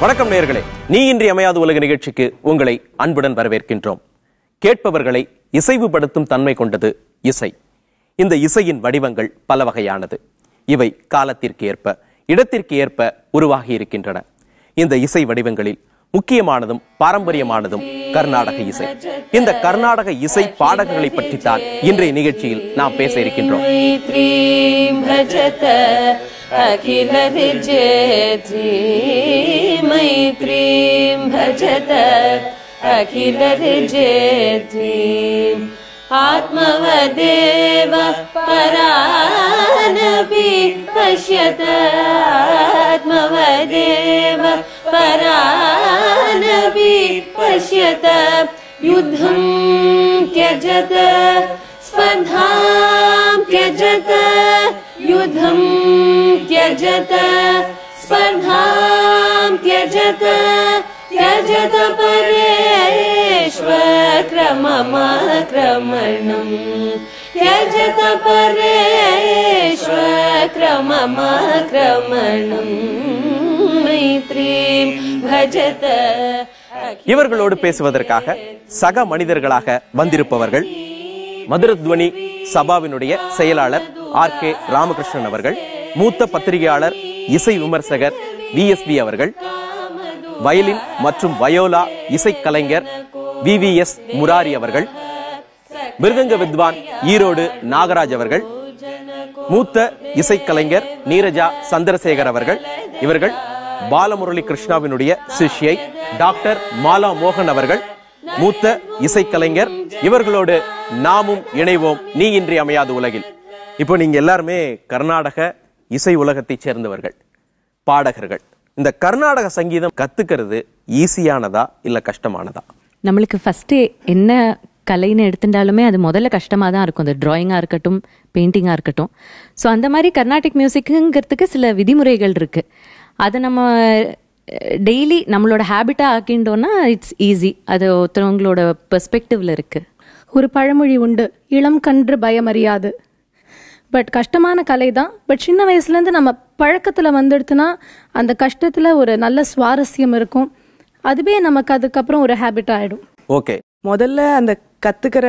வணக்கம் நேயர்களே, நீ இன்றி அமையாது உலக நிகழ்ச்சிக்கு உங்களை அன்புடன் வரவேற்கின்றோம். கேட்பவர்களை இசைவுபடுத்தும் தன்மை கொண்டது இசை. இந்த இசையின் வடிவங்கள் பல வகையானது. இவை காலத்திற்கு ஏற்ப, இடத்திற்கு ஏற்ப உருவாகி இருக்கின்றன. இந்த இசை வடிவங்களில் முக்கியமானதும் பாரம்பரியமானதும் கர்நாடக இசை. இந்த கர்நாடக இசை பாடகர்களை பற்றித்தான் இன்றைய நிகழ்ச்சியில் நாம் பேச இருக்கின்றோம். अखिल विजेत्री मैत्रीं भजत अखिल विजेत्री आत्मवदेव परानपि पश्यत आत्मवदेव परानपि पश्यत युद्धं त्यजत स्पर्धां त्यजत युद्धं त्यजत स्पर्धां त्यजत त्यजत परेष्वक्रममाक्रमणम् त्यजत परेष्वक्रममाक्रमणम् मैत्रीं भजत. இவர்களோடு பேசுவதற்காக சக மனிதர்களாக வந்திருப்பவர்கள் மதுரத்வனி சபாவினுடைய செயலாளர் RK ராமகிருஷ்ணன் அவர்கள், மூத்த பத்திரிகையாளர் இசை விமர்சகர் VSV அவர்கள், வயலின் மற்றும் வயோலா இசைக்கலைஞர் VVS முராரி அவர்கள், மிருதங்க வித்வான் ஈரோடு நாகராஜ் அவர்கள், மூத்த இசைக்கலைஞர் நீரஜா சந்திரசேகர் அவர்கள். இவர்கள் பாலமுரளி கிருஷ்ணாவினுடைய சிஷ்யை டாக்டர் மாலா மோகன் அவர்கள், மூத்த இசைக்கலைஞர். இவர்களோடு நாமும் இணைவோம் நீ இன்றி அமையாத உலகில். இப்போ நீங்க எல்லாருமே கர்நாடக இசை உலகத்தை சேர்ந்தவர்கள், பாடகர்கள். இந்த கர்நாடக சங்கீதம் கத்துக்கிறது ஈஸியானதா இல்ல கஷ்டமானதா? நம்மளுக்கு ஃபர்ஸ்ட் என்ன கலைன்னு எடுத்துட்டாலுமே அது முதல்ல கஷ்டமா தான் இருக்கும். அந்த டிராயிங்கா இருக்கட்டும், பெயிண்டிங்கா இருக்கட்டும். ஸோ அந்த மாதிரி கர்நாடிக் மியூசிக்குங்கிறதுக்கு சில விதிமுறைகள் இருக்கு. அதை நம்ம டெய்லி நம்மளோட ஹேபிட்டா ஆக்கிண்டோம்னா இட்ஸ் ஈஸி. அது ஒருத்தவங்களோட பெர்ஸ்பெக்டிவ்ல இருக்கு. ஒரு பழமொழி உண்டு, இளம் கன்று பயமறியாது. பட் கஷ்டமான கலை தான். பட் சின்ன வயசுலேருந்து நம்ம பழக்கத்தில் வந்துடுத்துனா அந்த கஷ்டத்தில் ஒரு நல்ல சுவாரஸ்யம் இருக்கும். அதுவே நமக்கு அதுக்கப்புறம் ஒரு ஹேபிட் ஆகிடும். ஓகே, முதல்ல அந்த கத்துக்கிற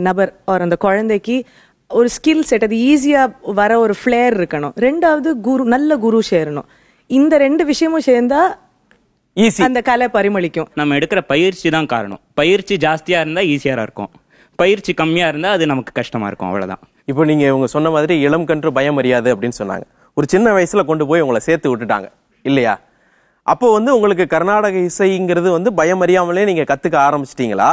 நபர் ஒரு அந்த குழந்தைக்கு ஒரு ஸ்கில் செட், அது ஈஸியா வர ஒரு ஃபிளேர் இருக்கணும். ரெண்டாவது குரு, நல்ல குரு சேரணும். இந்த ரெண்டு விஷயமும் சேர்ந்தா அந்த கலை பரிமளிக்கும். நம்ம எடுக்கிற பயிற்சி தான் காரணம். பயிற்சி ஜாஸ்தியா இருந்தா ஈஸியா இருக்கும், பயிற்சி கம்மியா இருந்தா அது நமக்கு கஷ்டமா இருக்கும், அவ்வளவுதான். இப்போ நீங்க இவங்க சொன்ன மாதிரி இளம் கன்று பயம் அறியாது அப்படின்னு சொன்னாங்க. ஒரு சின்ன வயசுல கொண்டு போய் உங்களை சேர்த்து விட்டுட்டாங்க இல்லையா? அப்போ உங்களுக்கு கர்நாடக இசைங்கிறது பயம் அறியாமலே நீங்க கத்துக்க ஆரம்பிச்சிட்டீங்களா?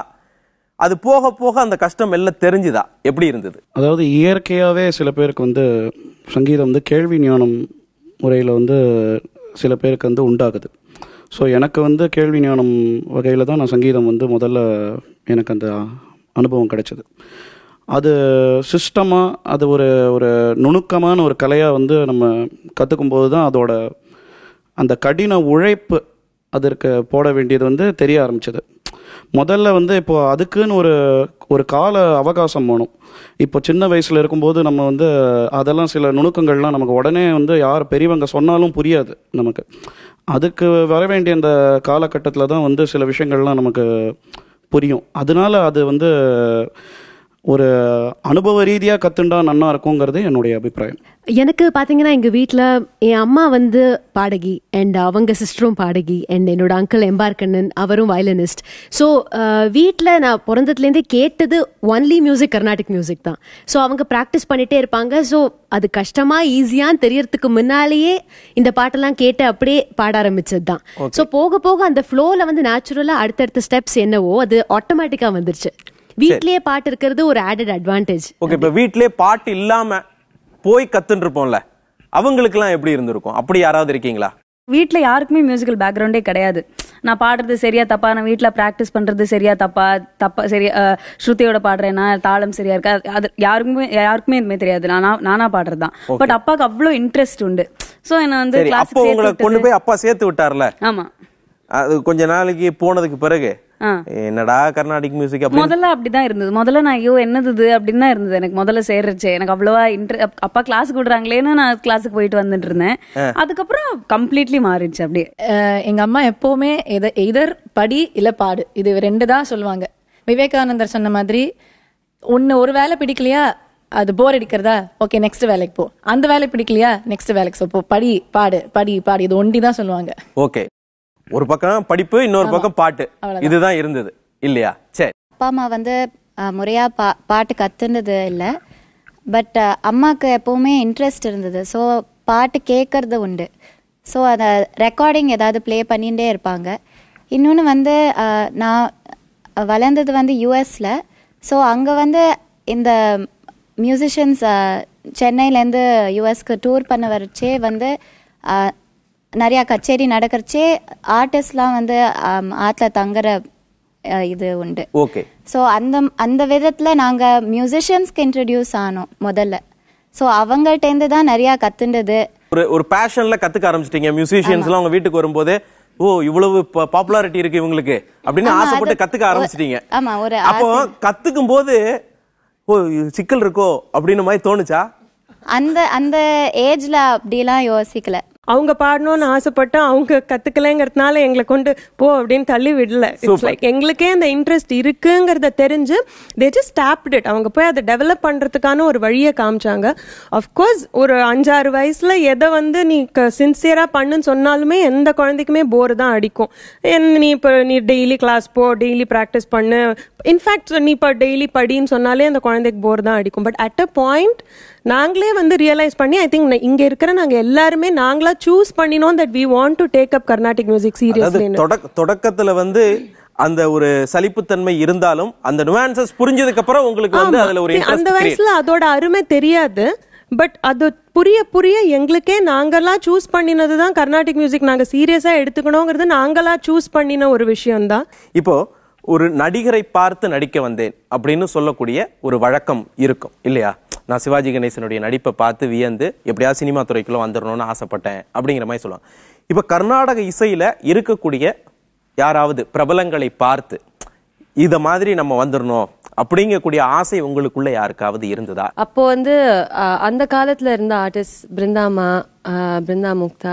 அது போக போக அந்த கஷ்டம் எல்லாம் தெரிஞ்சுதா? எப்படி இருந்தது? அதாவது இயற்கையாகவே சில பேருக்கு சங்கீதம் கேள்வி ஞானம் முறையில் சில பேருக்கு உண்டாகுது. ஸோ எனக்கு கேள்வி ஞானம் வகையில் தான் நான் சங்கீதம் முதல்ல எனக்கு அந்த அனுபவம் கிடைச்சது. அது சிஸ்டமாக, அது ஒரு ஒரு நுணுக்கமான ஒரு கலையாக நம்ம கற்றுக்கும் போது தான் அதோட அந்த கடின உழைப்பு அதற்கு போட வேண்டியது தெரிய ஆரம்பிச்சது. முதல்ல இப்போ அதுக்குன்னு ஒரு ஒரு கால அவகாசம் வேணும். இப்போ சின்ன வயசில் இருக்கும்போது நம்ம அதெல்லாம் சில நுணுக்கங்கள்லாம் நமக்கு உடனே யார் பெரியவங்க சொன்னாலும் புரியாது நமக்கு. அதுக்கு வர வேண்டிய அந்த காலகட்டத்தில் தான் சில விஷயங்கள்லாம் நமக்கு புரியும். அதனால அது ஒரு அனுபவ ரீதியாக கற்றுண்டா நல்லா இருக்குங்கிறது என்னுடைய அபிப்பிராயம். எனக்கு பார்த்தீங்கன்னா எங்கள் வீட்டில் என் அம்மா பாடகி அண்ட் அவங்க சிஸ்டரும் பாடகி அண்ட் என்னோட அங்கிள் எம்பார் கண்ணன் அவரும் வயலினிஸ்ட். ஸோ வீட்டில் நான் பிறந்ததுலேருந்தே கேட்டது ஒன்லி மியூசிக், கர்நாடிக் மியூசிக் தான். ஸோ அவங்க ப்ராக்டிஸ் பண்ணிகிட்டே இருப்பாங்க. ஸோ அது கஷ்டமாக ஈஸியான்னு தெரியறதுக்கு முன்னாலேயே இந்த பாட்டெல்லாம் கேட்டு அப்படியே பாட ஆரம்பிச்சது தான். ஸோ போக போக அந்த ஃப்ளோவில் நேச்சுரலாக அடுத்தடுத்த ஸ்டெப்ஸ் என்னவோ அது ஆட்டோமேட்டிக்காக வந்துருச்சு. வீட்லயே பாட்டு இருக்கிறது ஒரு ஆடட் அட்வான்டேஜ். ஓகே, இப்ப வீட்லயே பாட்டு இல்லாம போய் கத்துன்னு இருப்போம்ல, அவங்களுக்கு எல்லாம் எப்படி இருந்திருக்கும்? அப்படி யாராவது இருக்கீங்களா? வீட்டுல யாருக்குமே மியூசிக்கல் பேக்ரவுண்டே கிடையாது. நான் பாடுறது சரியா தப்பா, நான் வீட்டுல பிராக்டிஸ் பண்றது சரியா தப்பா, சரியா ஸ்ருதியோட பாடுறேன்னா தாளம் சரியா இருக்கா, அது யாருக்குமே எதுவுமே தெரியாது. நானா பாடுறதுதான். பட் அப்பாவுக்கு அவ்வளவு இன்ட்ரெஸ்ட் உண்டு. சோ என்ன அப்போ உங்களை கொண்டு போய் அப்பா சேர்த்து விட்டார்ல? ஆமா. அது கொஞ்ச நாளைக்கு போனதுக்கு பிறகு என்னடா கர்நாடிக் மியூசிக் அப்படி முதல்ல அப்படிதான் இருந்தது. முதல்ல நான் ஐயோ என்னது இது அப்படின்னு தான் இருந்தது எனக்கு முதல்ல சேர்றச்சு. எனக்கு அவ்வளவா அப்பா கிளாஸுக்கு விடுறாங்களேன்னு நான் கிளாஸுக்கு போயிட்டு வந்துட்டு இருந்தேன். அதுக்கப்புறம் கம்ப்ளீட்லி மாறிடுச்சு அப்படியே. எங்க அம்மா எப்பவுமே எதர் படி இல்ல பாடு, இது 2 தான் சொல்லுவாங்க. விவேகானந்தர் சொன்ன மாதிரி ஒரு வேலை பிடிக்கலையா, அது போர் அடிக்கிறதா, ஓகே நெக்ஸ்ட் வேலைக்கு போ. அந்த வேலை பிடிக்கலையா, நெக்ஸ்ட் வேலைக்கு போ. படி பாடு படி பாடு, இது ஒண்டி தான் சொல்லுவாங்க. ஓகே, ஒரு பக்கம் படிப்பு, இன்னொரு பக்கம் பாட்டு, இதுதான் இருந்தது இல்லையா? சரி. அப்பா அம்மா வந்து முறையா பாட்டு கத்துனது இல்லை. பட் அம்மாவுக்கு எப்பவுமே இன்ட்ரெஸ்ட் இருந்தது. ஸோ பாட்டு கேட்கறது உண்டு. ஸோ அதை ரெக்கார்டிங் ஏதாவது ப்ளே பண்ணிகிட்டே இருப்பாங்க. இன்னொன்று வந்து நான் வளர்ந்தது வந்து யூஎஸில். ஸோ அங்கே வந்து இந்த மியூசிஷியன்ஸ் சென்னையிலேருந்து யூஎஸ்க்கு டூர் பண்ண வரச்சே வந்து நிறையா கச்சேரி நடக்கிறச்சே ஆர்டிஸ்ட்லாம் வந்து ஆற்றுல தங்குற இது உண்டு. ஓகே. ஸோ அந்த விதத்தில் நாங்கள் மியூசிஷியன்ஸ்க்கு இன்ட்ரடியூஸ் ஆனோம் முதல்ல. ஸோ அவங்கள்ட்டேருந்து தான் நிறையா கற்றுண்டது. ஒரு பேஷன்ல கத்துக்க ஆரம்பிச்சிட்டீங்க. மியூசிஷியன்ஸ்லாம் உங்க வீட்டுக்கு வரும்போது ஓ இவ்வளவு பாப்புலாரிட்டி இருக்கு இவங்களுக்கு அப்படின்னு ஆசைப்பட்டு கத்துக்க ஆரம்பிச்சிட்டீங்க. அப்போ கத்துக்கும் போது ஓ சிக்கல் இருக்கோ அப்படின்னு மாதிரி தோணுச்சா? அந்த ஏஜ்ல அப்படிலாம் யோசிக்கல. அவங்க பாடணும்னு ஆசைப்பட்டு அவங்க கத்துக்கலங்கிறதுனால எங்களை கொண்டு போ அப்படின்னு தள்ளி விடல. இட்ஸ் லைக் எங்களுக்கே அந்த இன்ட்ரெஸ்ட் இருக்குங்கிறத தெரிஞ்சு தே ஜஸ்ட் டேப்ட் இட். அவங்க போய் அதை டெவலப் பண்றதுக்கான ஒரு வழியை காமிச்சாங்க. அஃப்கோர்ஸ் ஒரு 5-6 வயசுல எதை வந்து நீ சின்சியரா பண்ணுன்னு சொன்னாலுமே எந்த குழந்தைக்குமே போர் தான் அடிக்கும். நீ டெய்லி கிளாஸ் போ, டெய்லி ப்ராக்டிஸ் பண்ணு, இன்ஃபேக்ட் நீ இப்போ டெய்லி படின்னு சொன்னாலே அந்த குழந்தைக்கு போர் தான் அடிக்கும். பட் அட் அ பாயிண்ட் நாங்களே வந்து ரியலைஸ் பண்ணி ஐ திங்க் இங்க இருக்கிற நாங்க எல்லாருமே நாங்களா சூஸ் பண்ணினோம் that we want to take up Carnatic music seriously. தொடக்கத்துல வந்து அந்த ஒரு சலிப்புத்தன்மை இருந்தாலும் அந்த nuances புரிஞ்சதுக்கு அப்புறம் உங்களுக்கு வந்து அதுல ஒரு இன்ட்ரெஸ்ட். அந்த வயசுல அதோட அருமை தெரியாது. பட் அது புரிய எங்களுக்கே நாங்களா சூஸ் பண்ணினதுதான் கர்நாடிக் மியூசிக் நாங்க சீரியஸா எடுத்துக்கணுங்கிறது நாங்களா சூஸ் பண்ணின ஒரு விஷயம் தான். இப்போ ஒரு நடிகரை பார்த்து நடிக்க வந்தேன் அப்படின்னு சொல்லக்கூடிய ஒரு வழக்கம் இருக்கும் இல்லையா? நான் சிவாஜி கணேசனுடைய நடிப்பை பார்த்து வியந்து எப்படியாவது சினிமா துறைக்குள்ள வந்துடணும்னு ஆசைப்பட்டேன் அப்படிங்கிற மாதிரி சொல்லுவாங்க. இப்ப கர்நாடக இசையில இருக்கக்கூடிய யாராவது பிரபலங்களை பார்த்து இத மாதிரி நம்ம வந்துடணும் அப்படிங்கக்கூடிய ஆசை உங்களுக்குள்ள யாருக்காவது இருந்ததா? அப்போ வந்து அந்த காலத்துல இருந்த ஆர்டிஸ்ட் பிருந்தா முக்தா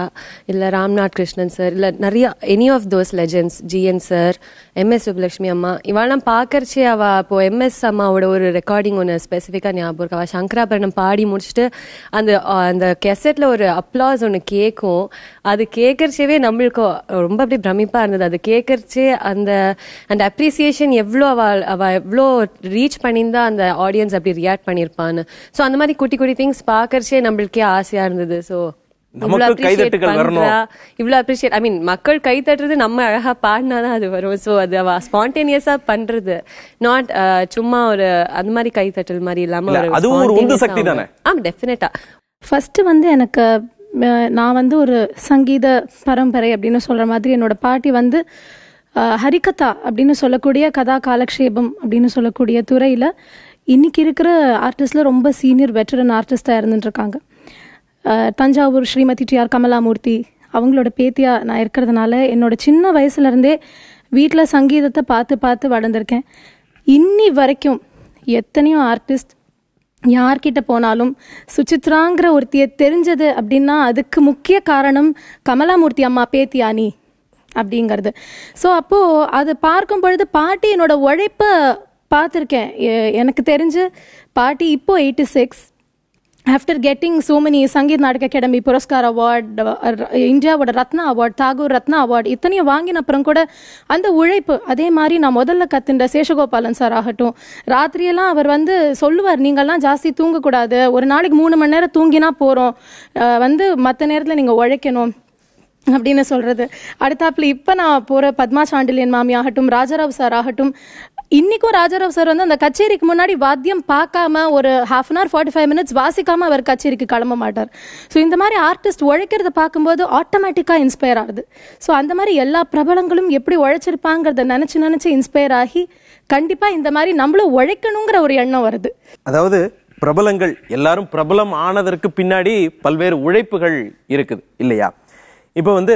இல்ல ராம்நாத் கிருஷ்ணன் சார் இல்ல நிறைய any of those legends, G N sir, M S Subbulakshmi அம்மா, இவெல்லாம் பாக்கறச்சே அவ இப்போ எம்எஸ் அம்மாவோட ஒரு ரெக்கார்டிங் ஒன்று ஸ்பெசிஃபிக்கா ஞாபகம் இருக்கு. அவ சங்கராபரணம் பாடி முடிச்சுட்டு அந்த கெசட்ல ஒரு அப்ளாஸ் ஒன்று கேட்கும். அது கேட்கறச்சேவே நம்மளுக்கு ரொம்ப அப்படியே பிரமிப்பா இருந்தது. அது கேட்கறச்சே அந்த அப்ரிசியேஷன் எவ்வளோ அவ எவ்வளோ ரீச் பண்ணியிருந்தா அந்த ஆடியன்ஸ் அப்படி ரியாக்ட் பண்ணியிருப்பான்னு. ஸோ அந்த மாதிரி குட்டி குட்டி திங்ஸ் பாக்கறச்சே நம்மளுக்கே ஆசையா இருந்தது. ஸோ இவ்வளவு அப்ரிஷியேட் ஐ மீன் மக்கள் கை தட்டுறது நம்ம அழகா பாடினாதான் அது வரும். ஸோ அது அவ ஸ்பான்டேனியஸா பண்றது, நாட் சும்மா ஒரு அந்த மாதிரி கை தட்டல் மாதிரி இல்லாம அதுவும் ஒரு உந்து சக்தி தானே. ஆமா டெஃபினட்டா. ஃபர்ஸ்ட் வந்து எனக்கு நான் வந்து ஒரு சங்கீத பரம்பரை அப்படின்னு சொல்ற மாதிரி என்னோட பாட்டி வந்து ஹரிகதா அப்படின்னு சொல்லக்கூடிய கதா காலக்ஷேபம் அப்படின்னு சொல்லக்கூடிய துறையில இன்னைக்கு இருக்கிற ஆர்டிஸ்ட்ல ரொம்ப சீனியர் வெட்டரன் ஆர்டிஸ்டா இருந்துட்டு இருக்காங்க. தஞ்சாவூர் ஸ்ரீமதி டிஆர் கமலாமூர்த்தி அவங்களோட பேத்தியா நான் இருக்கிறதுனால என்னோட சின்ன வயசுலேருந்தே வீட்டில் சங்கீதத்தை பார்த்து பார்த்து வளர்ந்துருக்கேன். இன்னி வரைக்கும் எத்தனையோ ஆர்டிஸ்ட் யார்கிட்ட போனாலும் சுசித்ராங்கிற ஒருத்தியை தெரிஞ்சது அப்படின்னா அதுக்கு முக்கிய காரணம் கமலாமூர்த்தி அம்மா பேத்தியானி அப்படிங்கிறது. ஸோ அப்போது அது பார்க்கும் பொழுது பாட்டி என்னோட உழைப்பை பார்த்துருக்கேன். எனக்கு தெரிஞ்சு பாட்டி இப்போ 86 after getting so many Sangeet Natak Akademi Puraskar award, இந்தியாவோட ரத்னா அவார்ட், தாகூர் ரத்னா அவார்டு இத்தனையும் வாங்கின அப்புறம் கூட அந்த உழைப்பு அதே மாதிரி நான் முதல்ல கத்துன்ற சேஷகோபாலன் சார் ஆகட்டும், ராத்திரியெல்லாம் அவர் வந்து சொல்லுவார் நீங்கள்லாம் ஜாஸ்தி தூங்கக்கூடாது, ஒரு நாளைக்கு 3 மணி நேரம் தூங்கினா போகிறோம், வந்து மற்ற நேரத்தில் நீங்கள் உழைக்கணும் அப்படின்னு சொல்றது. அடுத்தாப்புல இப்போ நான் போகிற பத்மா சாண்டிலியன் மாமி ஆகட்டும், ராஜாராவ் சார் ஆகட்டும், இன்னைக்கும் ராஜாராவ் சார் வந்து அந்த கச்சேரிக்கு முன்னாடி வாத்தியம் பார்க்காம ஒரு 1/2 hour 45 minutes வாசிக்காம அவர் கச்சேரிக்கு கிளம்ப மாட்டார். ஸோ இந்த மாதிரி ஆர்டிஸ்ட் உழைக்கிறத பார்க்கும்போது ஆட்டோமேட்டிக்காக இன்ஸ்பயர் ஆகுது. ஸோ அந்த மாதிரி எல்லா பிரபலங்களும் எப்படி உழைச்சிருப்பாங்கிறத நினைச்சு இன்ஸ்பயர் ஆகி கண்டிப்பா இந்த மாதிரி நம்மளும் உழைக்கணுங்கிற ஒரு எண்ணம் வருது. அதாவது பிரபலங்கள் எல்லாரும் பிரபலம் ஆனதற்கு பின்னாடி பல்வேறு உழைப்புகள் இருக்குது இல்லையா? இப்போ வந்து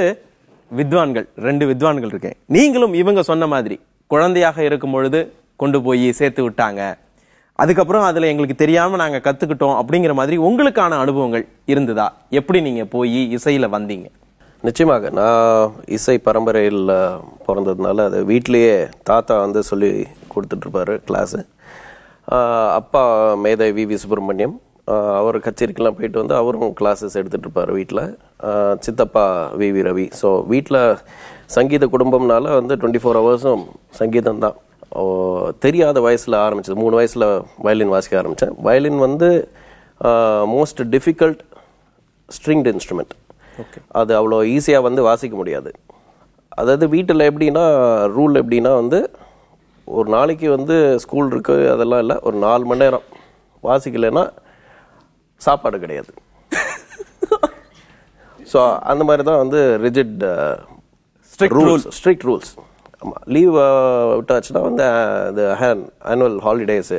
வித்வான்கள் 2 வித்வான்கள் இருக்கேன். நீங்களும் இவங்க சொன்ன மாதிரி குழந்தையாக இருக்கும் பொழுது கொண்டு போய் சேர்த்து விட்டாங்க, அதுக்கப்புறம் அதுல எங்களுக்கு தெரியாம நாங்க கத்துக்கிட்டோம் அப்படிங்கிற மாதிரி உங்களுக்கான அனுபவங்கள் இருந்ததா? எப்படி நீங்க போய் இசையில வந்தீங்க? நிச்சயமாக நான் இசை பரம்பரையில் பிறந்ததுனால அது வீட்லேயே தாத்தா வந்து சொல்லி கொடுத்துட்ருப்பாரு கிளாஸு. அப்பா மேதை வி சுப்பிரமணியம், அவர் கச்சேரிக்கெல்லாம் போயிட்டு வந்து அவரும் கிளாஸஸ் எடுத்துகிட்டு இருப்பார் வீட்டில். சித்தப்பா வி ரவி. ஸோ வீட்டில் சங்கீத குடும்பம்னால வந்து 24 ஹவர்ஸும் சங்கீதம் தான். தெரியாத வயசில் ஆரம்பிச்சது. 3 வயசில் வயலின் வாசிக்க ஆரம்பித்தேன். வயலின் வந்து மோஸ்ட் டிஃபிகல்ட் ஸ்ட்ரிங்டு இன்ஸ்ட்ருமெண்ட். அது அவ்வளோ ஈஸியாக வந்து வாசிக்க முடியாது. அதாவது வீட்டில் எப்படின்னா ரூல் எப்படின்னா வந்து ஒரு நாளைக்கு வந்து ஸ்கூல் இருக்கு அதெல்லாம் இல்லை, ஒரு 4 மணி நேரம் வாசிக்கலைன்னா சாப்பாடு கிடையாது. ஸோ அந்த மாதிரி தான் வந்து ரிஜிட் ஸ்ட்ரிக்ட் ரூல்ஸ். ஆமாம், லீவ் விட்டாச்சுன்னா வந்து இந்த ஆனுவல் ஹாலிடேஸு